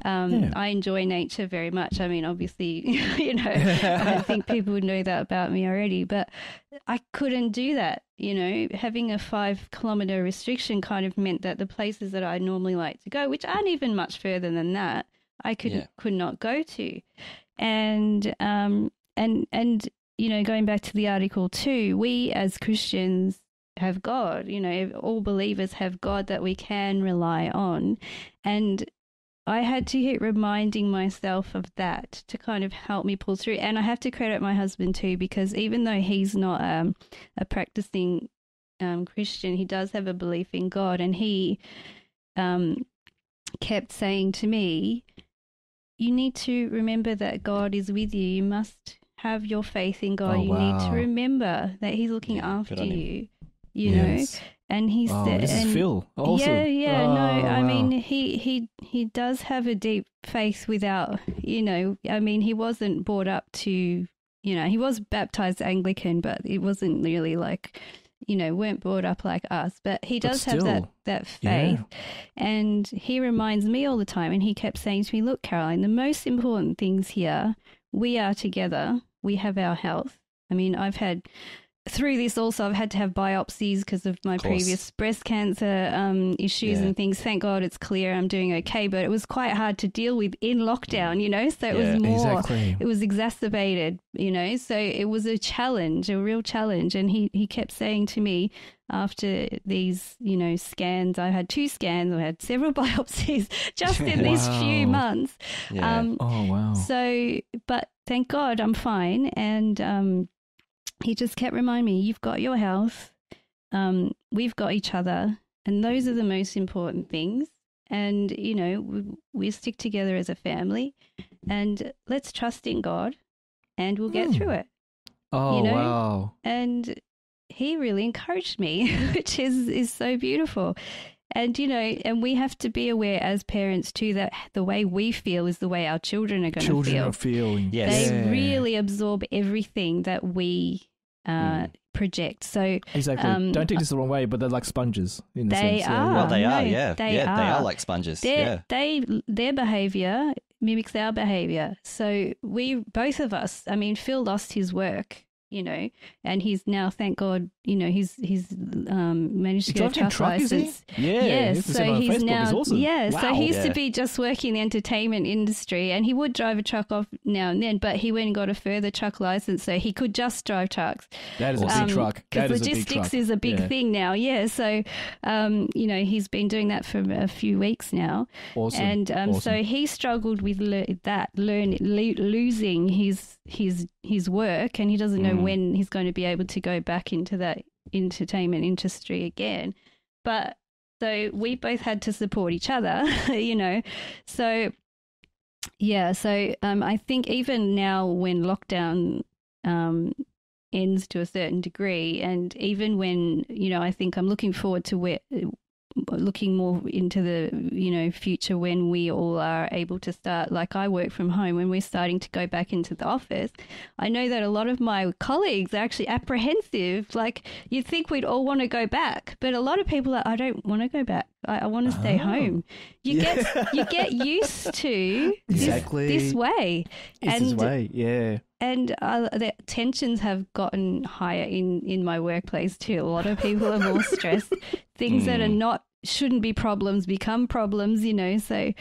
I enjoy nature very much. I mean, obviously, I think people would know that about me already, but I couldn't do that. Having a 5-kilometer restriction kind of meant that the places that I normally like to go, which aren't even much further than that, I could not go to. And going back to the article too, we as Christians have God, all believers have God that we can rely on. And I had to keep reminding myself of that to kind of help me pull through. And I have to credit my husband too, because even though he's not a practicing Christian, he does have a belief in God, and he kept saying to me, you need to remember that God is with you. You must have your faith in God. Oh, You need wow. to remember that he's looking after you, you know. And he said, this is Phil. Awesome. Yeah, Oh, no, I wow. mean, he does have a deep faith without, you know, I mean, he wasn't brought up to, you know, he was baptized Anglican, but it wasn't really like, you know, weren't brought up like us, but he does have that faith. And he reminds me all the time, and he kept saying to me, look, Caroline, the most important things here, we are together, we have our health. I mean, through this also, I've had to have biopsies because of my previous breast cancer issues and things. Thank God it's clear, I'm doing okay, but it was quite hard to deal with in lockdown, you know, so it was more, it was exacerbated, you know, so it was a challenge, a real challenge. And he kept saying to me after these, you know, scans, I had 2 scans, I had several biopsies just in these few months. So, but thank God I'm fine. And, he just kept reminding me, you've got your health, we've got each other, and those are the most important things. And, you know, we stick together as a family, and let's trust in God, and we'll get through it. Oh, you know? wow. And he really encouraged me, which is so beautiful. And, you know, and we have to be aware as parents too that the way we feel is the way our children are going to feel. Children are feeling. Yes. They really absorb everything that we project. So exactly. Don't take this the wrong way, but they're like sponges in the sense. Are. Well, they are. They are like sponges. Their behavior mimics our behavior. So both of us. I mean, Phil lost his work, you know, and he's now, thank God, you know, he's managed to get a truck license. So he's now, so he used to be just working in the entertainment industry, and he would drive a truck off now and then, but he went and got a further truck license so he could just drive trucks. That is a big truck. Because logistics is a big thing now, so, you know, he's been doing that for a few weeks now. Awesome. And so he struggled with losing his work, and he doesn't know when he's going to be able to go back into that entertainment industry again. But so we both had to support each other, you know. So I think even now when lockdown ends to a certain degree, and even when, you know, I think I'm looking forward to looking more into the, you know, future when we all are able to start, like I work from home, when we're starting to go back into the office. I know that a lot of my colleagues are actually apprehensive. Like, you'd think we'd all want to go back, but a lot of people are, I don't want to go back. I want to stay home. You get used to this way. And the tensions have gotten higher in my workplace too. A lot of people are more stressed. Things that shouldn't be problems become problems, you know. So,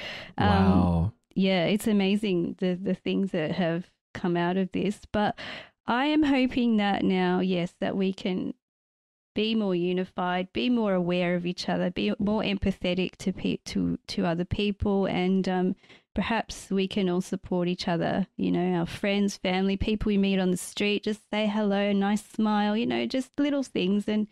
it's amazing the things that have come out of this. But I am hoping that now, that we can be more unified, be more aware of each other, be more empathetic to other people, and perhaps we can all support each other, you know, our friends, family, people we meet on the street, just say hello, nice smile, you know, just little things. And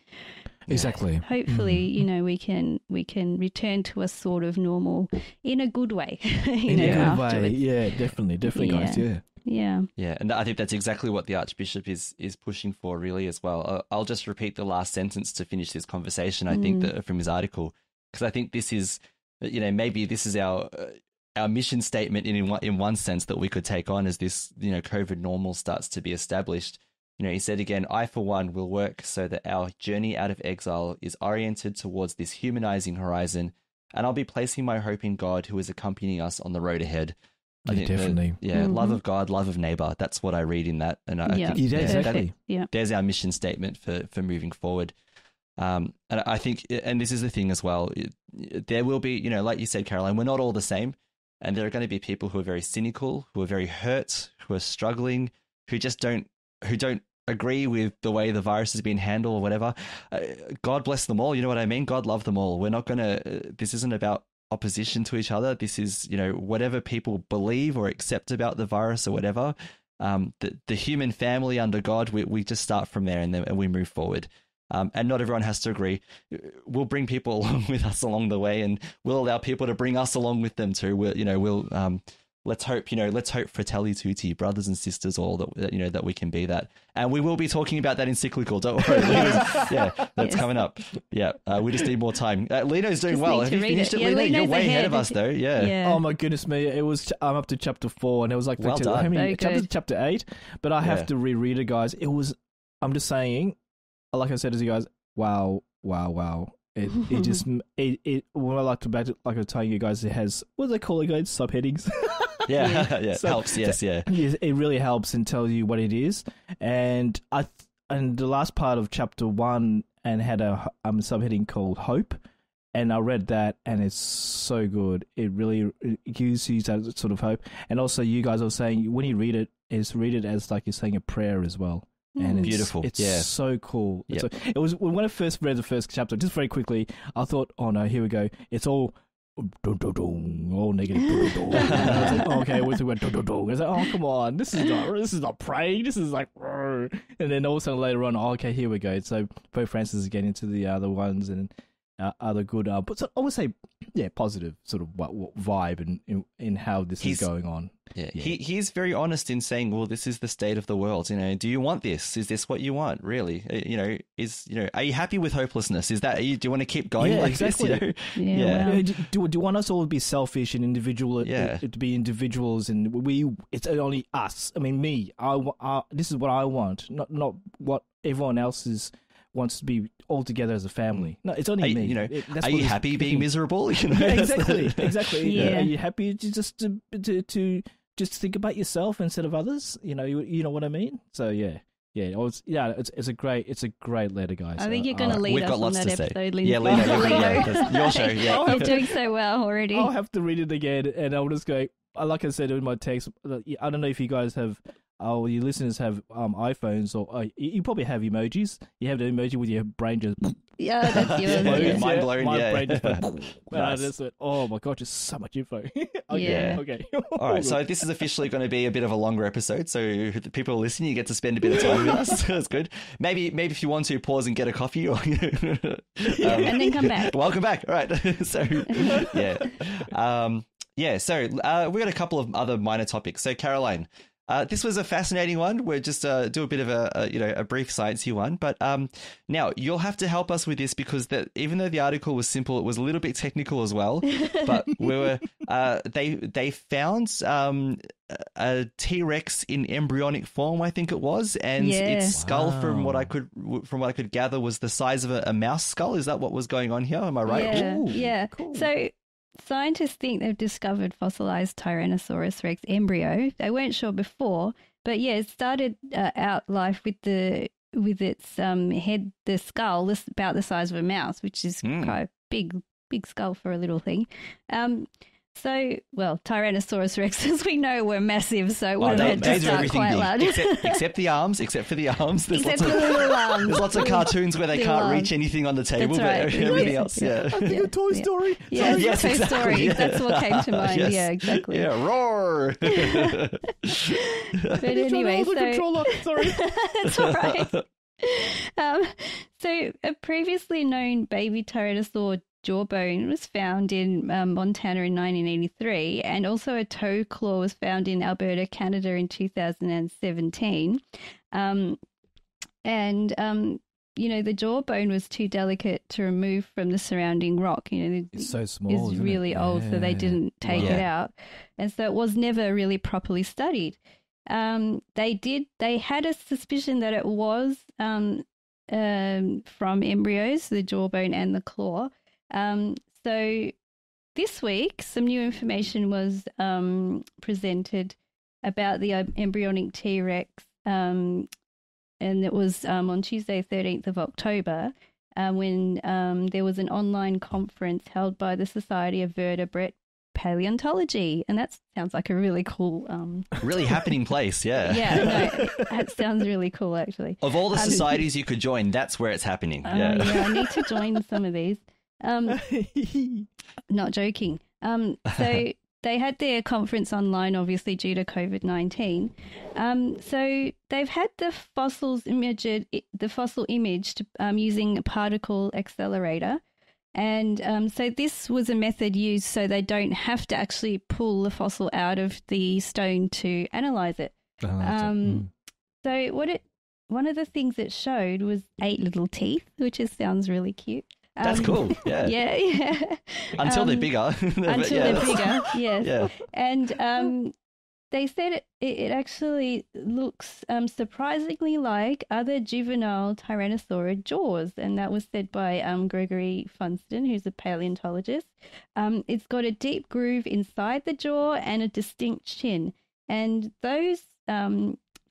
exactly. Hopefully, you know, we can return to a sort of normal in a good way. In a good way. Yeah, definitely, guys. Yeah. Yeah, and I think that's exactly what the Archbishop is pushing for, really, as well. I'll just repeat the last sentence to finish this conversation, I think, from his article, because I think this is, you know, maybe this is our mission statement in one sense that we could take on as this, you know, COVID normal starts to be established. You know, he said again, I, for one, will work so that our journey out of exile is oriented towards this humanizing horizon, and I'll be placing my hope in God, who is accompanying us on the road ahead. I think definitely. Love of God, love of neighbor. That's what I read in that. And I think there's our mission statement for moving forward. And I think, and this is the thing as well, there will be, you know, like you said, Caroline, we're not all the same. And there are going to be people who are very cynical, who are very hurt, who are struggling, who don't agree with the way the virus has been handled or whatever. God bless them all. You know what I mean? God love them all. We're not going to, this isn't about opposition to each other. This is, you know, whatever people believe or accept about the virus or whatever, the human family under God, we just start from there and then we move forward. and not everyone has to agree. We'll bring people along with us along the way, and we'll allow people to bring us along with them too. Let's hope fratelli tutti, brothers and sisters, all that, that we can be that. And we will be talking about that encyclical. Don't worry. That's coming up. Yeah. We just need more time. Lino's doing well. Have you finished it, Lino? You're way ahead of us though. Yeah. Oh my goodness me. I'm up to chapter 4 and it was like, well done. How many chapters? Chapter 8, but I have to reread it, guys. I'm just saying, like I said to you guys, wow. It just, what I like I was telling you guys, it has, what do they call it, guys? Subheadings. Yeah, so, helps. Yes, yeah. It really helps and tells you what it is. And the last part of chapter 1 and had a subheading called Hope, and I read that and it's so good. It gives you that sort of hope. And also, you guys are saying when you read it as like you're saying a prayer as well. And it's beautiful. It's so cool. Yep. It was when I first read the first chapter, just very quickly, I thought, oh no, here we go. It's all all negative. I was like, oh, okay, we're talking about I was like, oh, come on, this is not praying. This is like, and then all of a sudden later on, oh, okay, here we go. So Pope Francis is getting into the other ones and other good, but so I would say, positive sort of vibe in how this is going on. Yeah. He's very honest in saying, well, this is the state of the world. Do you want this? Is this what you want? Really? Are you happy with hopelessness? Is that, do you want to keep going like exactly. this? Wow. Do you want us all to be selfish and individual? To be individuals, and it's only us. I mean, me. This is what I want, not what everyone else wants to be all together as a family. No, it's only me. Are you happy being miserable? Exactly. Yeah. Are you happy to just think about yourself instead of others? You know what I mean? So it's a great letter, guys. I think you're going to lead us on that episode, Lindsay. Yeah, Lino. Your show. Yeah, you're doing so well already. I'll have to read it again, and I'll just go. Like I said in my text, I don't know if you guys have. Your listeners have iPhones, or you probably have emojis. You have the emoji with your brain just... Yeah, that's yours. Mind blown, my brain just went... Nice. I just went, oh my God, just so much info. Okay. All right, so this is officially going to be a bit of a longer episode, so the people listening, you get to spend a bit of time with us. That's good. Maybe if you want to, pause and get a coffee. Or, and then come back. Welcome back. All right. So, so we got a couple of other minor topics. So, Caroline... this was a fascinating one. We'll just do a bit of a brief sciencey one. But now you'll have to help us with this because even though the article was simple, it was a little bit technical as well. But they found a T-Rex in embryonic form, I think it was, and its skull, from what I could gather, was the size of a mouse skull. Is that what was going on here? Am I right? Yeah. Ooh, yeah. Cool. So scientists think they've discovered fossilized Tyrannosaurus Rex embryo. They weren't sure before, but it started out life with its head, the skull, about the size of a mouse, which is quite a big skull for a little thing. Tyrannosaurus Rex, as we know, were massive, so it would have had to start quite loud. Except the arms. Except for the arms. There's lots of cartoons where they can't reach anything on the table, but everything else. I think of Toy Story. Yeah, yes, Toy exactly. Story. That's what came to mind. Yes. Yeah, exactly. Yeah, roar. But anyway, Sorry. That's all right. So a previously known baby Tyrannosaur Jawbone was found in Montana in 1983, and also a toe claw was found in Alberta, Canada in 2017. The jawbone was too delicate to remove from the surrounding rock. It's so small. It's really old, so they didn't take it out, and so it was never really properly studied. They had a suspicion that it was from embryos, the jawbone and the claw. So this week, some new information was presented about the embryonic T-Rex, and it was on Tuesday, 13th of October, when there was an online conference held by the Society of Vertebrate Paleontology, and that sounds like a really cool... really happening place, yeah. Yeah, no, that sounds really cool, actually. Of all the societies you could join, that's where it's happening. I need to join some of these. Not joking. So they had their conference online, obviously due to COVID-19. So they've had the fossil imaged using a particle accelerator. And so this was a method used so they don't have to actually pull the fossil out of the stone to analyze it. So one of the things it showed was 8 little teeth, which sounds really cute. That's cool. Yeah. Yeah. Until they're bigger. They're bigger, yes. Yeah. And they said it actually looks surprisingly like other juvenile Tyrannosaur jaws, and that was said by Gregory Funston, who's a paleontologist. It's got a deep groove inside the jaw and a distinct chin, and those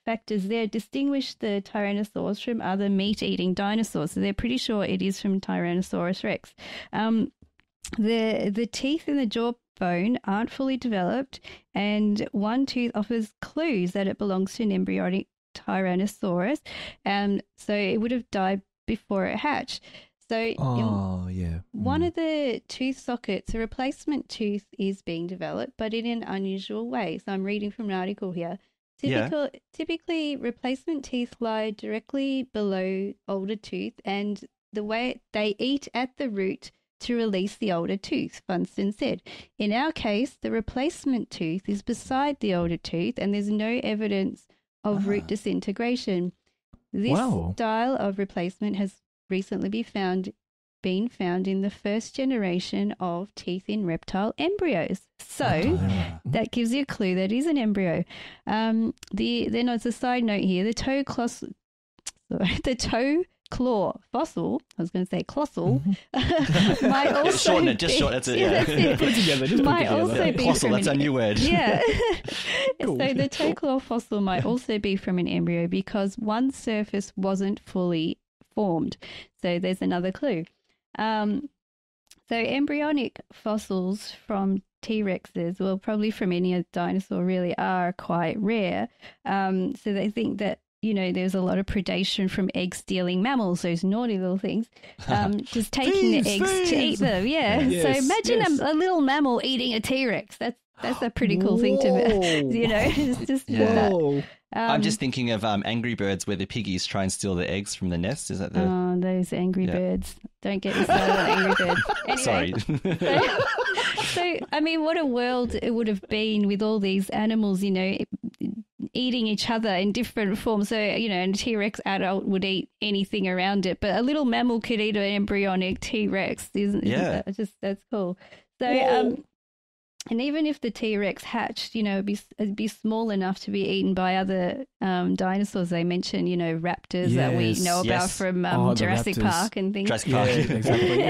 factors there distinguish the Tyrannosaurs from other meat-eating dinosaurs, so they're pretty sure it is from Tyrannosaurus Rex. The teeth in the jawbone aren't fully developed, and one tooth offers clues that it belongs to an embryonic Tyrannosaurus, so it would have died before it hatched. So one of the tooth sockets, a replacement tooth is being developed, but in an unusual way. So I'm reading from an article here. Typically, replacement teeth lie directly below older tooth, and the way they eat at the root to release the older tooth, Funston said. In our case, the replacement tooth is beside the older tooth, and there's no evidence of root disintegration. This style of replacement has recently been found in the first generation of teeth in reptile embryos. So that gives you a clue that is an embryo. Then as a side note here, the toe claw fossil, I was going to say clossal, might also shorten it, just short. That's it. Yeah. Put it together. Just might put it also together. be Clossal, from that's our new word. Yeah. Cool. So the toe claw fossil might also be from an embryo because one surface wasn't fully formed. So there's another clue. So embryonic fossils from T-Rexes, well, probably from any other dinosaur really, are quite rare. So they think that, there's a lot of predation from egg-stealing mammals, those naughty little things, just taking the eggs to eat them. Yeah. Yes, so imagine a little mammal eating a T-Rex. That's a pretty cool thing to, just that. I'm just thinking of Angry Birds, where the piggies try and steal the eggs from the nest. Is that the? Oh, those Angry Birds! Don't get me started on Angry Birds. Anyway, Sorry. so I mean, what a world it would have been with all these animals, eating each other in different forms. So a T-Rex adult would eat anything around it, but a little mammal could eat an embryonic T-Rex. Isn't that's cool. So and even if the T-Rex hatched, it'd be small enough to be eaten by other dinosaurs. They mentioned, raptors that we know about from Jurassic Park and things. Jurassic Park. Exactly.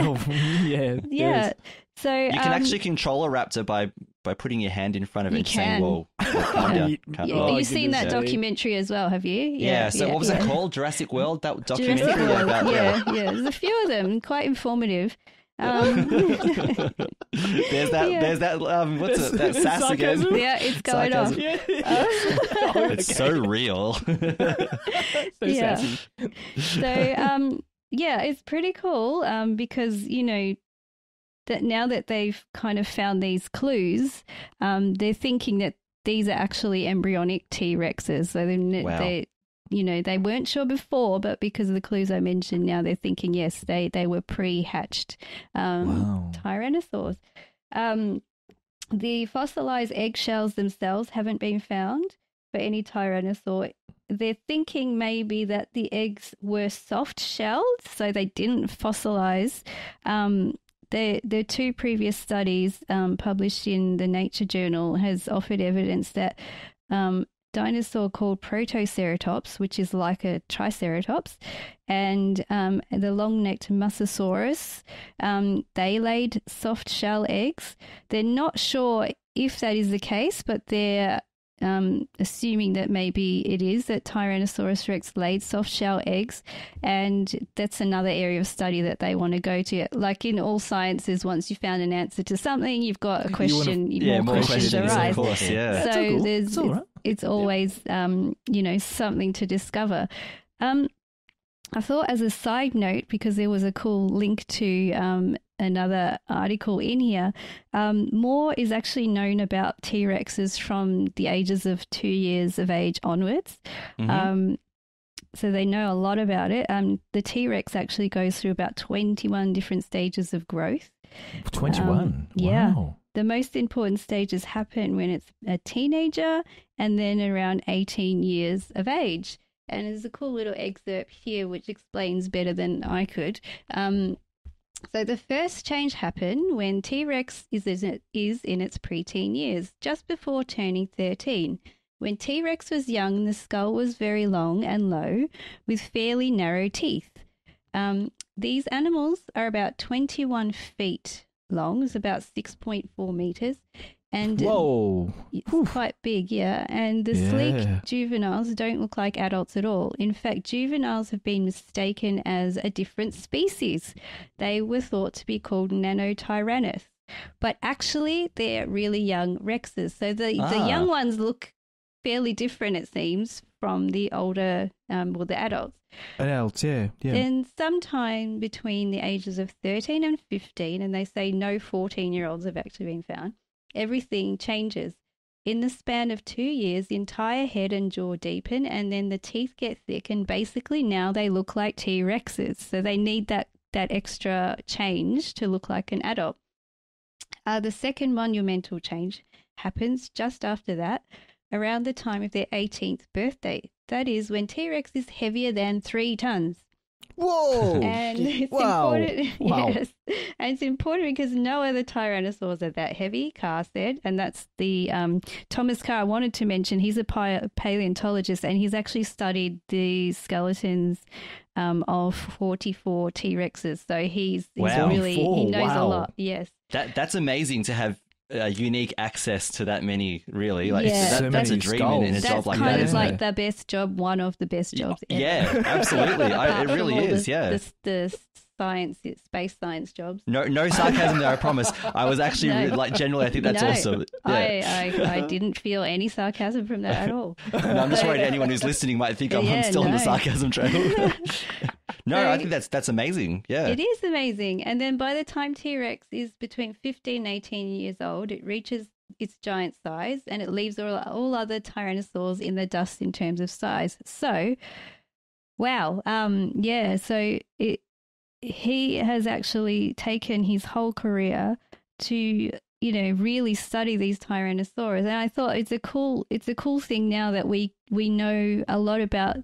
Yeah. So you can actually control a raptor by putting your hand in front of it and saying, "Whoa, calm down." You've seen that documentary as well, have you? Yeah. So what was it called? Jurassic World. That documentary Jurassic World. about Yeah. There's a few of them, quite informative. There's that what's it, that sass again. Yeah, it's going off. It's so real. So sassy. So it's pretty cool because that now that they've kind of found these clues, they're thinking that these are actually embryonic T-Rexes. So they weren't sure before, but because of the clues I mentioned, now they're thinking, yes, they were pre-hatched tyrannosaurs. The fossilized eggshells themselves haven't been found for any tyrannosaur. They're thinking maybe that the eggs were soft-shelled, so they didn't fossilize. The 2 previous studies published in the Nature Journal has offered evidence that dinosaur called Protoceratops, which is like a triceratops, and the long-necked Mosasaurus, they laid soft shell eggs. They're not sure if that is the case, but they're assuming that maybe it is, that Tyrannosaurus Rex laid soft shell eggs, and that's another area of study that they want to go to. Like in all sciences, once you found an answer to something, you've got a question, more questions arise. Of course, yeah. So cool. it's always something to discover. I thought as a side note, because there was a cool link to another article in here, more is actually known about T-Rexes from the ages of 2 years of age onwards. So they know a lot about it. The T-Rex actually goes through about 21 different stages of growth. 21? Yeah. Wow. The most important stages happen when it's a teenager and then around 18 years of age. And there's a cool little excerpt here which explains better than I could. So the first change happened when T-Rex is in its preteen years, just before turning 13. When T-Rex was young, the skull was very long and low with fairly narrow teeth. These animals are about 21 feet long. It's about 6.4 meters. And whoa. It's quite big, yeah. And the sleek juveniles don't look like adults at all. In fact, juveniles have been mistaken as a different species. They were thought to be called Nanotyrannus. But actually, they're really young Rexes. So the young ones look fairly different, it seems, from the older, the adults. Adults, yeah. Then sometime between the ages of 13 and 15, and they say no 14-year-olds have actually been found, everything changes. In the span of 2 years, the entire head and jaw deepen, and then the teeth get thick, and basically now they look like T-Rexes. So they need that extra change to look like an adult. The second monumental change happens just after that, around the time of their 18th birthday. That is when T-Rex is heavier than 3 tons. Whoa! And it's important. Yes, and it's important because no other tyrannosaurs are that heavy, Carr said, and that's the Thomas Carr I wanted to mention. He's a paleontologist, and he's actually studied the skeletons of 44 T-Rexes. So he knows a lot. Yes, that's amazing to have. Unique access to that many, really. Like that's a dream in a job like that. That's kind of like it? The best job, one of the best jobs ever. Yeah, absolutely. It really is. The space science jobs. No sarcasm there, I promise. I was actually generally, I think that's awesome. Yeah. I didn't feel any sarcasm from that at all. No, I'm just worried anyone who's listening might think I'm still on the sarcasm trail. No, I think that's amazing. Yeah. It is amazing. And then by the time T-Rex is between 15 and 18 years old, it reaches its giant size and it leaves all other tyrannosaurs in the dust in terms of size. So, wow. So he has actually taken his whole career to, really study these tyrannosaurs. And I thought it's a cool thing now that we know a lot about,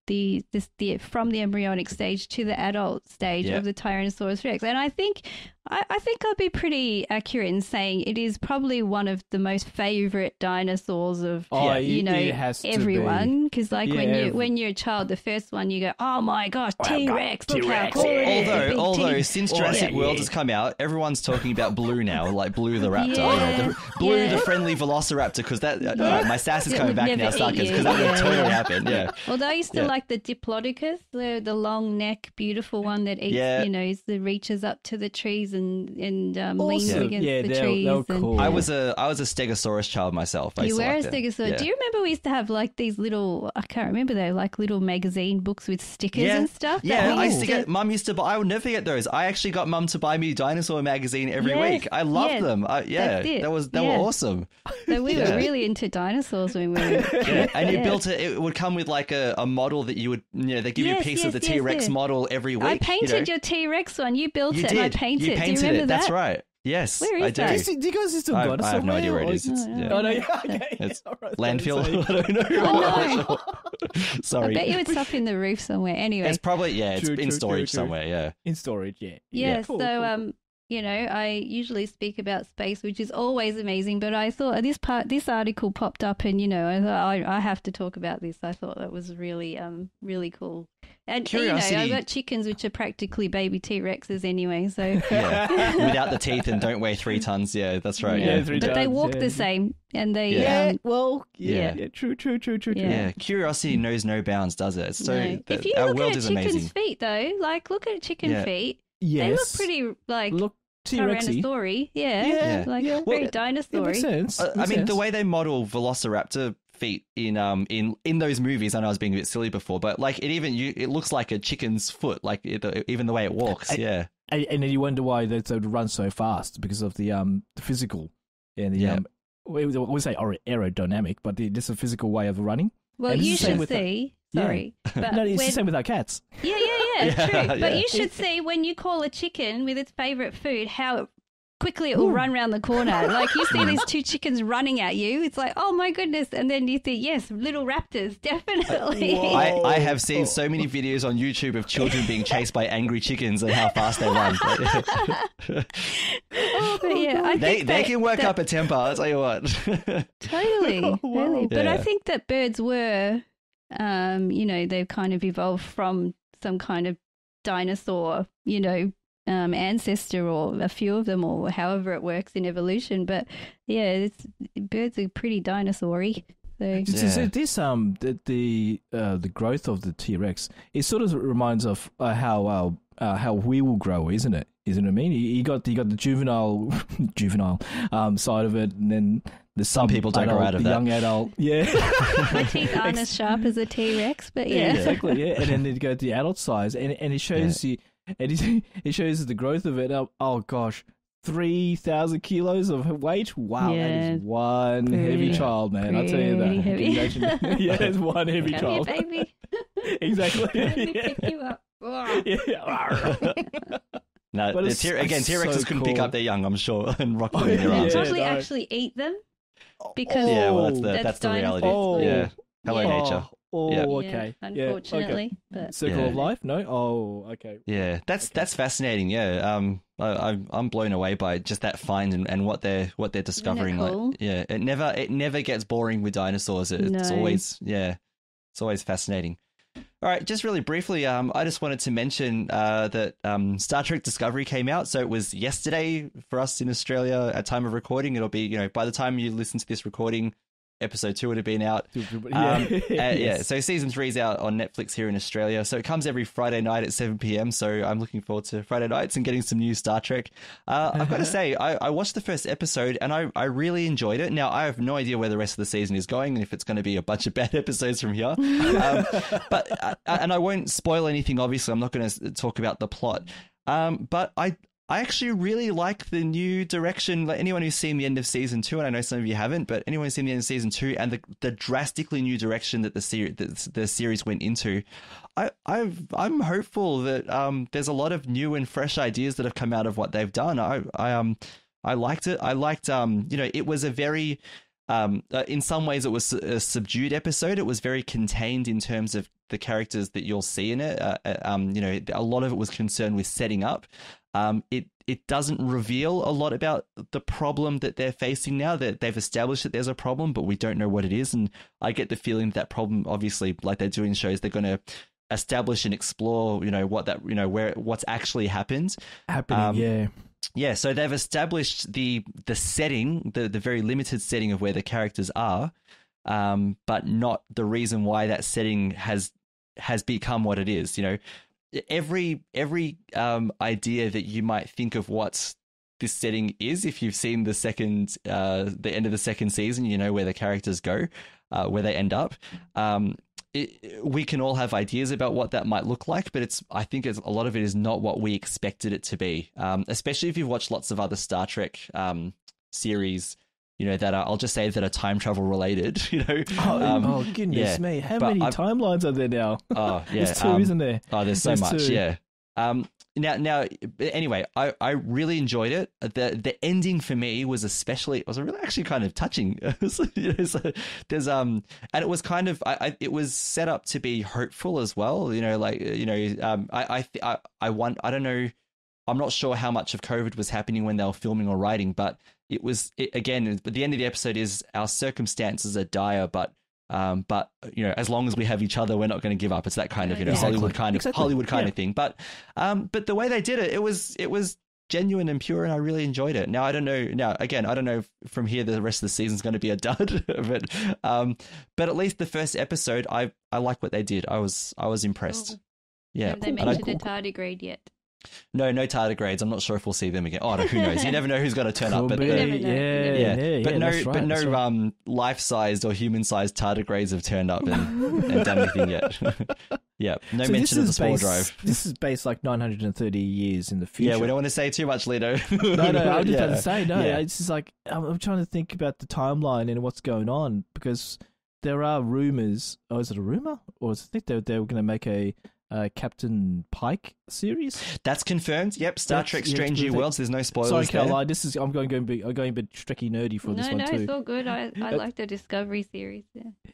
the from the embryonic stage to the adult stage of the Tyrannosaurus Rex. And I think I'll be pretty accurate in saying it is probably one of the most favorite dinosaurs of everyone. Because when you're a child, the first one you go, oh my gosh, T-Rex, look how cool it is. Although since Jurassic World has come out, everyone's talking about Blue now, like Blue the raptor, the friendly velociraptor. Because my sass is coming back now, sarcasm, because that would totally happen. Yeah. Although I used to like the Diplodocus, the long neck, beautiful one that eats, reaches up to the trees and leans against the trees. They were cool. I was a Stegosaurus child myself. You were a Stegosaurus. Yeah. Do you remember we used to have like these little, I can't remember though, like little magazine books with stickers and stuff? Yeah, I used to get, Mum used to buy, I would never forget those. I actually got Mum to buy me Dinosaur magazine every week. I loved them. They were awesome. So we were really into dinosaurs when we were and you built it would come with like a model that you would, they give you a piece of the T-Rex model every week. I painted your T-Rex one. You built it and I painted it. Do you remember that? That's right. Yes, where is I do. that? Do you guys still got it? I have no idea where it is. It's landfill. I don't know. Sorry. I bet you it's up in the roof somewhere. Anyway, it's probably it's in storage somewhere. Yeah, in storage. Yeah. Cool, so I usually speak about space, which is always amazing. But I thought this article popped up, and I thought I have to talk about this. I thought that was really really cool. And Curiosity. I've got chickens which are practically baby T-Rexes anyway. So without the teeth and don't weigh 3 tons. Yeah, that's right. Yeah, but they walk the same, and they true. Yeah. Curiosity knows no bounds, does it? So if you look at a chicken's feet, though, like look at chicken feet. Yes. They look pretty like Tyrannosaur-y. Very dinosaur-y. Makes sense. I mean, the way they model Velociraptor feet in those movies, I know I was being a bit silly before, but like it looks like a chicken's foot, like even the way it walks. And then you wonder why they would run so fast because of the physical and the we say aerodynamic, but just a physical way of running. Well, you should see. Sorry, but no, it's the same with our cats. Yeah, true. But you should see when you call a chicken with its favourite food, how quickly it will run around the corner. Like you see these two chickens running at you. It's like, oh my goodness. And then you think, yes, little raptors, definitely. I have seen so many videos on YouTube of children being chased by angry chickens and how fast they run. But yeah, they can work up a temper, I'll tell you what. Totally. But I Yeah. think that birds were, they've kind of evolved from some kind of dinosaur, ancestor, or a few of them, or however it works in evolution. But yeah, birds are pretty dinosaur-y. So So this the growth of the T-Rex, it sort of reminds of how we will grow, isn't it? Isn't it? I mean, you got the juvenile side of it, and then there's Some people don't grow out of the that. young adult. Yeah, my teeth aren't as sharp as a T-Rex, but yeah. exactly. Yeah, and then you go to the adult size, and it shows you, and it shows the growth of it. Oh gosh, 3,000 kilos of weight. Wow, that is one heavy child, man. I'll tell you that. Heavy. Can you imagine? Yeah, it's one heavy Come child. here, baby. Exactly. Let me pick you up. No, But it's T-Rexes so couldn't pick cool. up their young, I'm sure, and rock them Oh, in their yeah. arms. Probably no. actually eat them because Yeah, well, that's the dinosaurs. reality. Oh. Yeah. Hello, Yeah. nature. Oh, Yeah. okay. Yeah, Yeah, unfortunately, okay. but Circle Yeah. of life? No? Oh, okay. Yeah, that's fascinating. Yeah, I'm blown away by just that find and what they're discovering. cool? Like, yeah, it never gets boring with dinosaurs. It's No. always fascinating. All right, just really briefly, I just wanted to mention that Star Trek Discovery came out. So it was yesterday for us in Australia at time of recording. It'll be, by the time you listen to this recording, episode 2 would have been out. Yes. So season 3 is out on Netflix here in Australia. So it comes every Friday night at 7 p.m. So I'm looking forward to Friday nights and getting some new Star Trek. I've got to say, I watched the first episode and I really enjoyed it. Now, I have no idea where the rest of the season is going and if it's going to be a bunch of bad episodes from here. But I won't spoil anything, obviously. I'm not going to talk about the plot. But I actually really like the new direction. Like anyone who's seen the end of season 2, and I know some of you haven't, but anyone who's seen the end of season 2 and the drastically new direction that the series went into, I'm hopeful that there's a lot of new and fresh ideas that have come out of what they've done. I liked it. I liked it was a very in some ways it was a subdued episode. It was very contained in terms of the characters that you'll see in it. A lot of it was concerned with setting up. It doesn't reveal a lot about the problem that they're facing now. That they've established that there's a problem, but we don't know what it is. And I get the feeling that problem, obviously, like they do in shows, they're going to establish and explore, what's actually happened. Yeah. So they've established the setting, the very limited setting of where the characters are, but not the reason why that setting has become what it is. Every idea that you might think of what this setting is, if you've seen the end of the second season, where the characters go, where they end up. We can all have ideas about what that might look like, but I think a lot of it is not what we expected it to be. Especially if you've watched lots of other Star Trek series, that are, I'll just say that are time travel related. Goodness me! How many timelines are there now? Oh yeah, there's 2, isn't there? Oh, there's so much. 2. Yeah. Now, anyway, I really enjoyed it. The ending for me was really actually kind of touching. There's and it was kind of it was set up to be hopeful as well. I don't know. I'm not sure how much of COVID was happening when they were filming or writing, but again, the end of the episode is our circumstances are dire, but as long as we have each other, we're not going to give up. It's that kind of Hollywood kind of thing. But the way they did it, it was genuine and pure, and I really enjoyed it. Now I don't know. I don't know if from here the rest of the season's going to be a dud, but at least the first episode, I like what they did. I was impressed. Cool. Yeah, Have they mentioned a tardigrade yet? No tardigrades. I'm not sure if we'll see them again. Oh, no, who knows? You never know who's going to turn up. But no life-sized or human-sized tardigrades have turned up and done anything yet. Yeah, no mention of the spore drive. This is based like 930 years in the future. Yeah, we don't want to say too much, Lino. No, I'm just about to say, it's just like, I'm trying to think about the timeline and what's going on, because there are rumors. Oh, is it a rumor? Or I think they were going to make a Captain Pike series. That's confirmed. Yep, Star Trek Strange New Worlds. There's no spoilers. Sorry, Caroline. I'm going a bit Trekkie nerdy for this one too. No, it's all good. I like the Discovery series.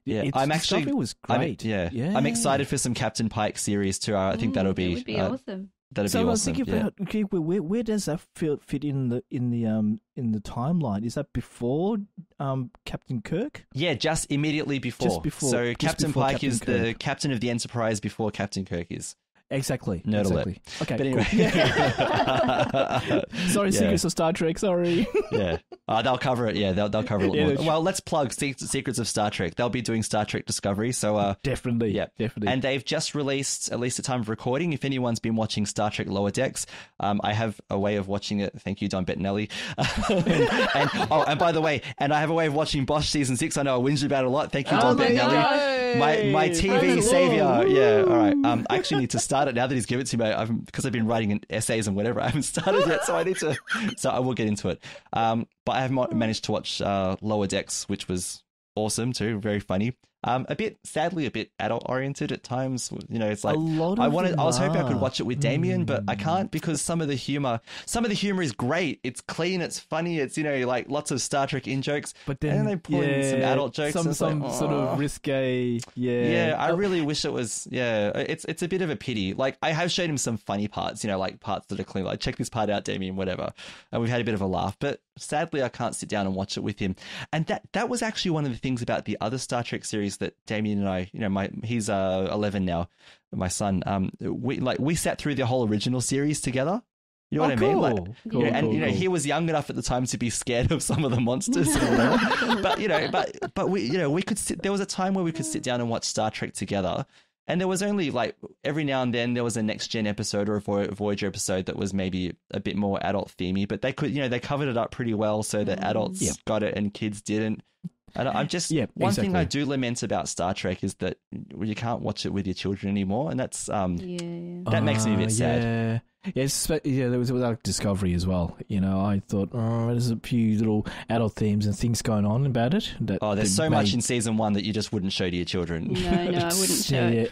Yeah, I'm actually. Discovery was great. I'm excited for some Captain Pike series too. I think that'll be. It would be awesome. That'd be awesome. I was thinking about, okay, where does that fit in the timeline? Is that before Captain Kirk? Yeah, just immediately before. Just before. So Captain Pike is the captain of the Enterprise before Captain Kirk is. Exactly. Nerd exactly. alert. Okay. But anyway. Sorry, Secrets of Star Trek. Sorry. Yeah. They'll cover it. Yeah, they'll cover it more. Well, let's plug Secrets of Star Trek. They'll be doing Star Trek Discovery. So definitely. Yeah, definitely. And they've just released, at least at time of recording, if anyone's been watching Star Trek Lower Decks, I have a way of watching it. Thank you, Don Bettinelli. and by the way, and I have a way of watching Bosch season 6. I know I whinged about it a lot. Thank you, Don Bettinelli. My TV savior. Yeah. All right. I actually need to start it now that he's given it to me. Because I've been writing essays and whatever. I haven't started yet, so I need to. So I will get into it. But I have managed to watch Lower Decks, which was awesome too. Very funny. Sadly a bit adult oriented at times. You know, it's like I was hoping I could watch it with Damien, but I can't because some of the humor is great. It's clean, it's funny, it's, you know, like lots of Star Trek in jokes. But then they pull in some adult jokes, some sort of risque. Yeah, I really wish it was. Yeah, it's a bit of a pity. Like I have shown him some funny parts, you know, like parts that are clean. Like check this part out, Damien, whatever, and we've had a bit of a laugh. But sadly, I can't sit down and watch it with him. And that was actually one of the things about the other Star Trek series that Damien and I, you know, he's 11 now, my son. We sat through the whole original series together. You know what I mean? Like, cool, you know, he was young enough at the time to be scared of some of the monsters. But you know, but we, you know, we could sit. There was a time where we could sit down and watch Star Trek together. And there was only like every now and then there was a Next Gen episode or a Voyager episode that was maybe a bit more adult themey, but they could, you know, they covered it up pretty well so that adults got it and kids didn't. And I'm just one thing I do lament about Star Trek is that you can't watch it with your children anymore, and that's that makes me a bit sad. There was like Discovery as well. You know, I thought, there's a few little adult themes and things going on about it. There's so much in season 1 that you just wouldn't show to your children. No, I wouldn't show it.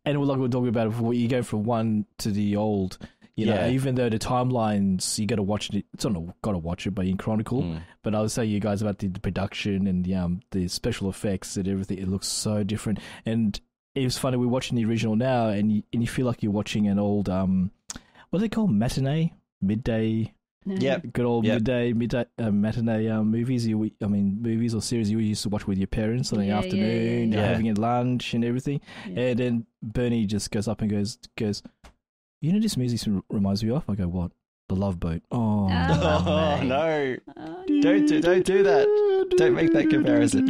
And like we were talking about before, you go from one to the old. You know, even though the timelines, you got to watch it. It's not got to watch it, but in Chronicle. But I was saying you guys about the production and the special effects and everything. It looks so different. And it was funny. We're watching the original now, and you feel like you're watching an old what do they call midday? Good old midday matinee movies. Movies or series you used to watch with your parents in the afternoon, having a lunch and everything. And then Bernie just goes up and goes. You know, this music reminds me of. I go, what? The Love Boat. Oh no! Don't do that. Don't make that comparison.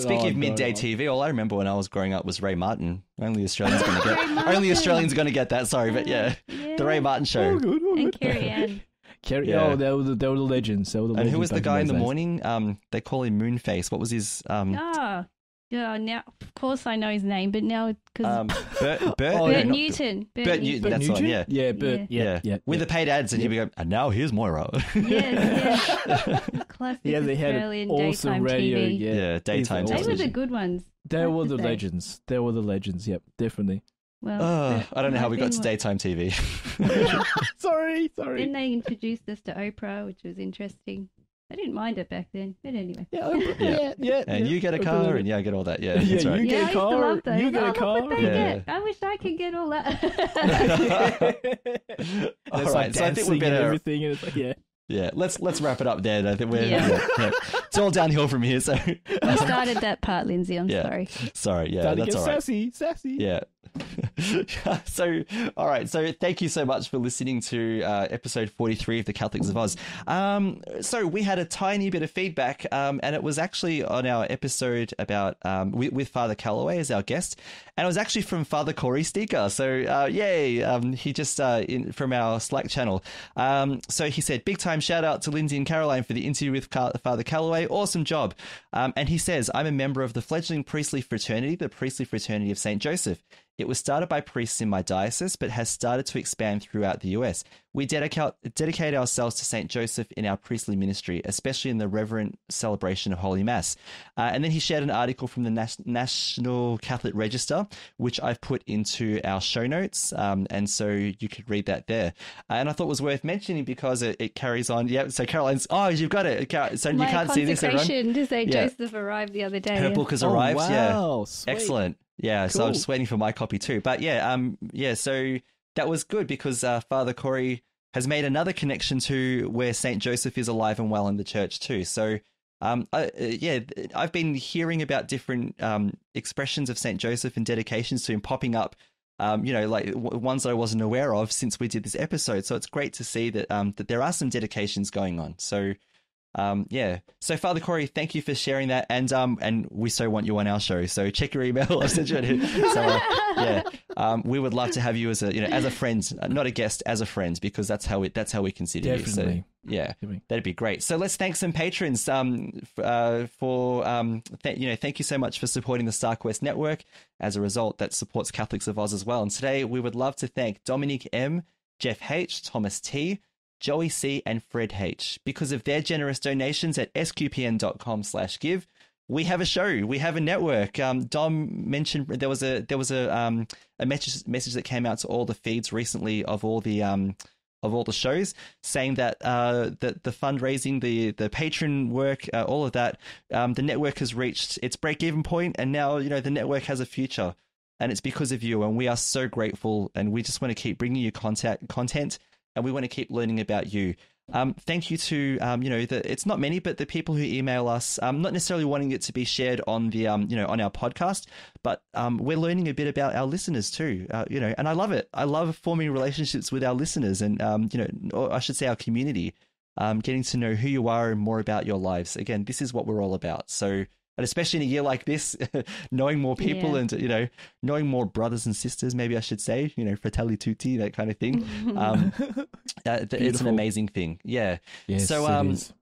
Speaking of midday TV, all I remember when I was growing up was Ray Martin. Only Australians going to get that. Sorry, but the Ray Martin show. And Carrie Ann. They were the legends. And who was the guy in the morning? They call him Moonface. What was his? Yeah, now of course I know his name, but now because Bert Newton. Bert Newton, that's Newton? one. Yeah, Bert. Yeah. With the paid ads, and he'd be going, and now here's Moira. Classic they had Australian awesome daytime radio. TV. Yeah, daytime They television. were the good ones. They were the legends. They were the legends. Yep, definitely. Well, I don't know how we got to daytime TV. Sorry. Then they introduced us to Oprah, which was interesting. I didn't mind it back then, but anyway. And you get a car, and I get all that. Yeah, that's right. You get a car. You get a car. What would they get? I wish I could get all that. All right, so I think we better everything, and it's like, yeah. Let's wrap it up there. I think we're it's all downhill from here. So you started that part, Lindsay. I'm sorry. Sorry. Yeah, that's all right. Sassy. Yeah. So, all right. So thank you so much for listening to episode 43 of the Catholics of Oz. So we had a tiny bit of feedback, and it was actually on our episode about with Father Calloway as our guest, and it was actually from Father Corey Steeker. So yay! He just from our Slack channel. So he said, big time shout out to Lindsay and Caroline for the interview with Father Calloway. Awesome job. And he says, I'm a member of the fledgling priestly fraternity, the Priestly Fraternity of St. Joseph. It was started by priests in my diocese, but has started to expand throughout the US. We dedicate ourselves to St. Joseph in our priestly ministry, especially in the reverent celebration of Holy Mass. And then he shared an article from the National Catholic Register, which I've put into our show notes. And so you could read that there. And I thought it was worth mentioning because it carries on. Yeah, so Caroline's, you've got it. So you can't see this, everyone. My consecration to St. Joseph arrived the other day. Her book has arrived. Wow, yeah. sweet. Excellent. Yeah, so Cool. I'm just waiting for my copy too. But so that was good because Father Corey has made another connection to where St. Joseph is alive and well in the church too. So, I've been hearing about different expressions of St. Joseph and dedications to him popping up, like ones that I wasn't aware of since we did this episode. So it's great to see that that there are some dedications going on. So. So Father Corey, thank you for sharing that, and we so want you on our show. So check your email. I've sent you we would love to have you as a friend, not a guest, as a friend, because that's how we consider Definitely. you. So that'd be great. So let's thank some patrons. Thank you so much for supporting the StarQuest network. As a result, that supports Catholics of Oz as well. And today we would love to thank Dominic M, Jeff H, Thomas T, Joey C, and Fred H. Because of their generous donations at sqpn.com/give, we have a show, we have a network. Dom mentioned there was a message that came out to all the feeds recently of all the shows, saying that the fundraising, the patron work, all of that, the network has reached its break-even point, and now the network has a future, and it's because of you, and we are so grateful, and we just want to keep bringing you content. And we want to keep learning about you. Thank you to, it's not many, but the people who email us, not necessarily wanting it to be shared on the, on our podcast, but we're learning a bit about our listeners too, and I love it. I love forming relationships with our listeners and, or I should say our community, getting to know who you are and more about your lives. Again, this is what we're all about. So, and especially in a year like this, knowing more people and, knowing more brothers and sisters, maybe I should say, fratelli tutti, that kind of thing. It's an amazing thing. Yeah. Yes, so, it is.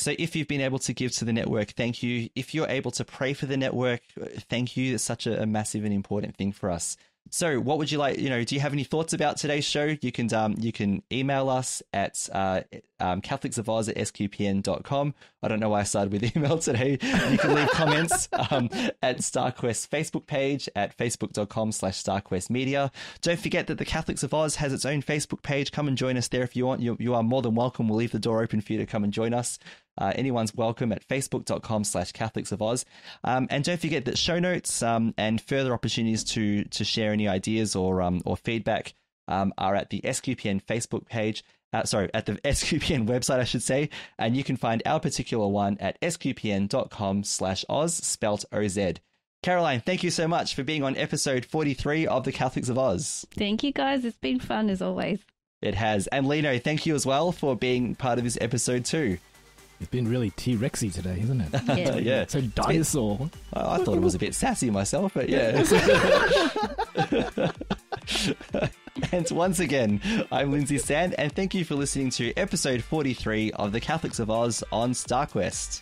so if you've been able to give to the network, thank you. If you're able to pray for the network, thank you. It's such a massive and important thing for us. So what would you like, do you have any thoughts about today's show? You can email us at catholicsofOz@sqpn.com. I don't know why I started with email today. You can leave comments at StarQuest Facebook page at facebook.com/StarQuestMedia. Don't forget that the Catholics of Oz has its own Facebook page. Come and join us there if you want. You are more than welcome. We'll leave the door open for you to come and join us. Anyone's welcome at facebook.com/Catholics of Oz. And don't forget that show notes and further opportunities to share any ideas or feedback are at the SQPN Facebook page. At the SQPN website, I should say. And you can find our particular one at sqpn.com/Oz, spelt OZ. Caroline, thank you so much for being on episode 43 of the Catholics of Oz. Thank you, guys. It's been fun as always. It has. And Lino, thank you as well for being part of this episode too. It's been really T-Rexy today, isn't it? Yeah. Yeah. So dinosaur. I thought it was a bit sassy myself, but yeah. And once again, I'm Lindsay Sand, and thank you for listening to episode 43 of the Catholics of Oz on StarQuest.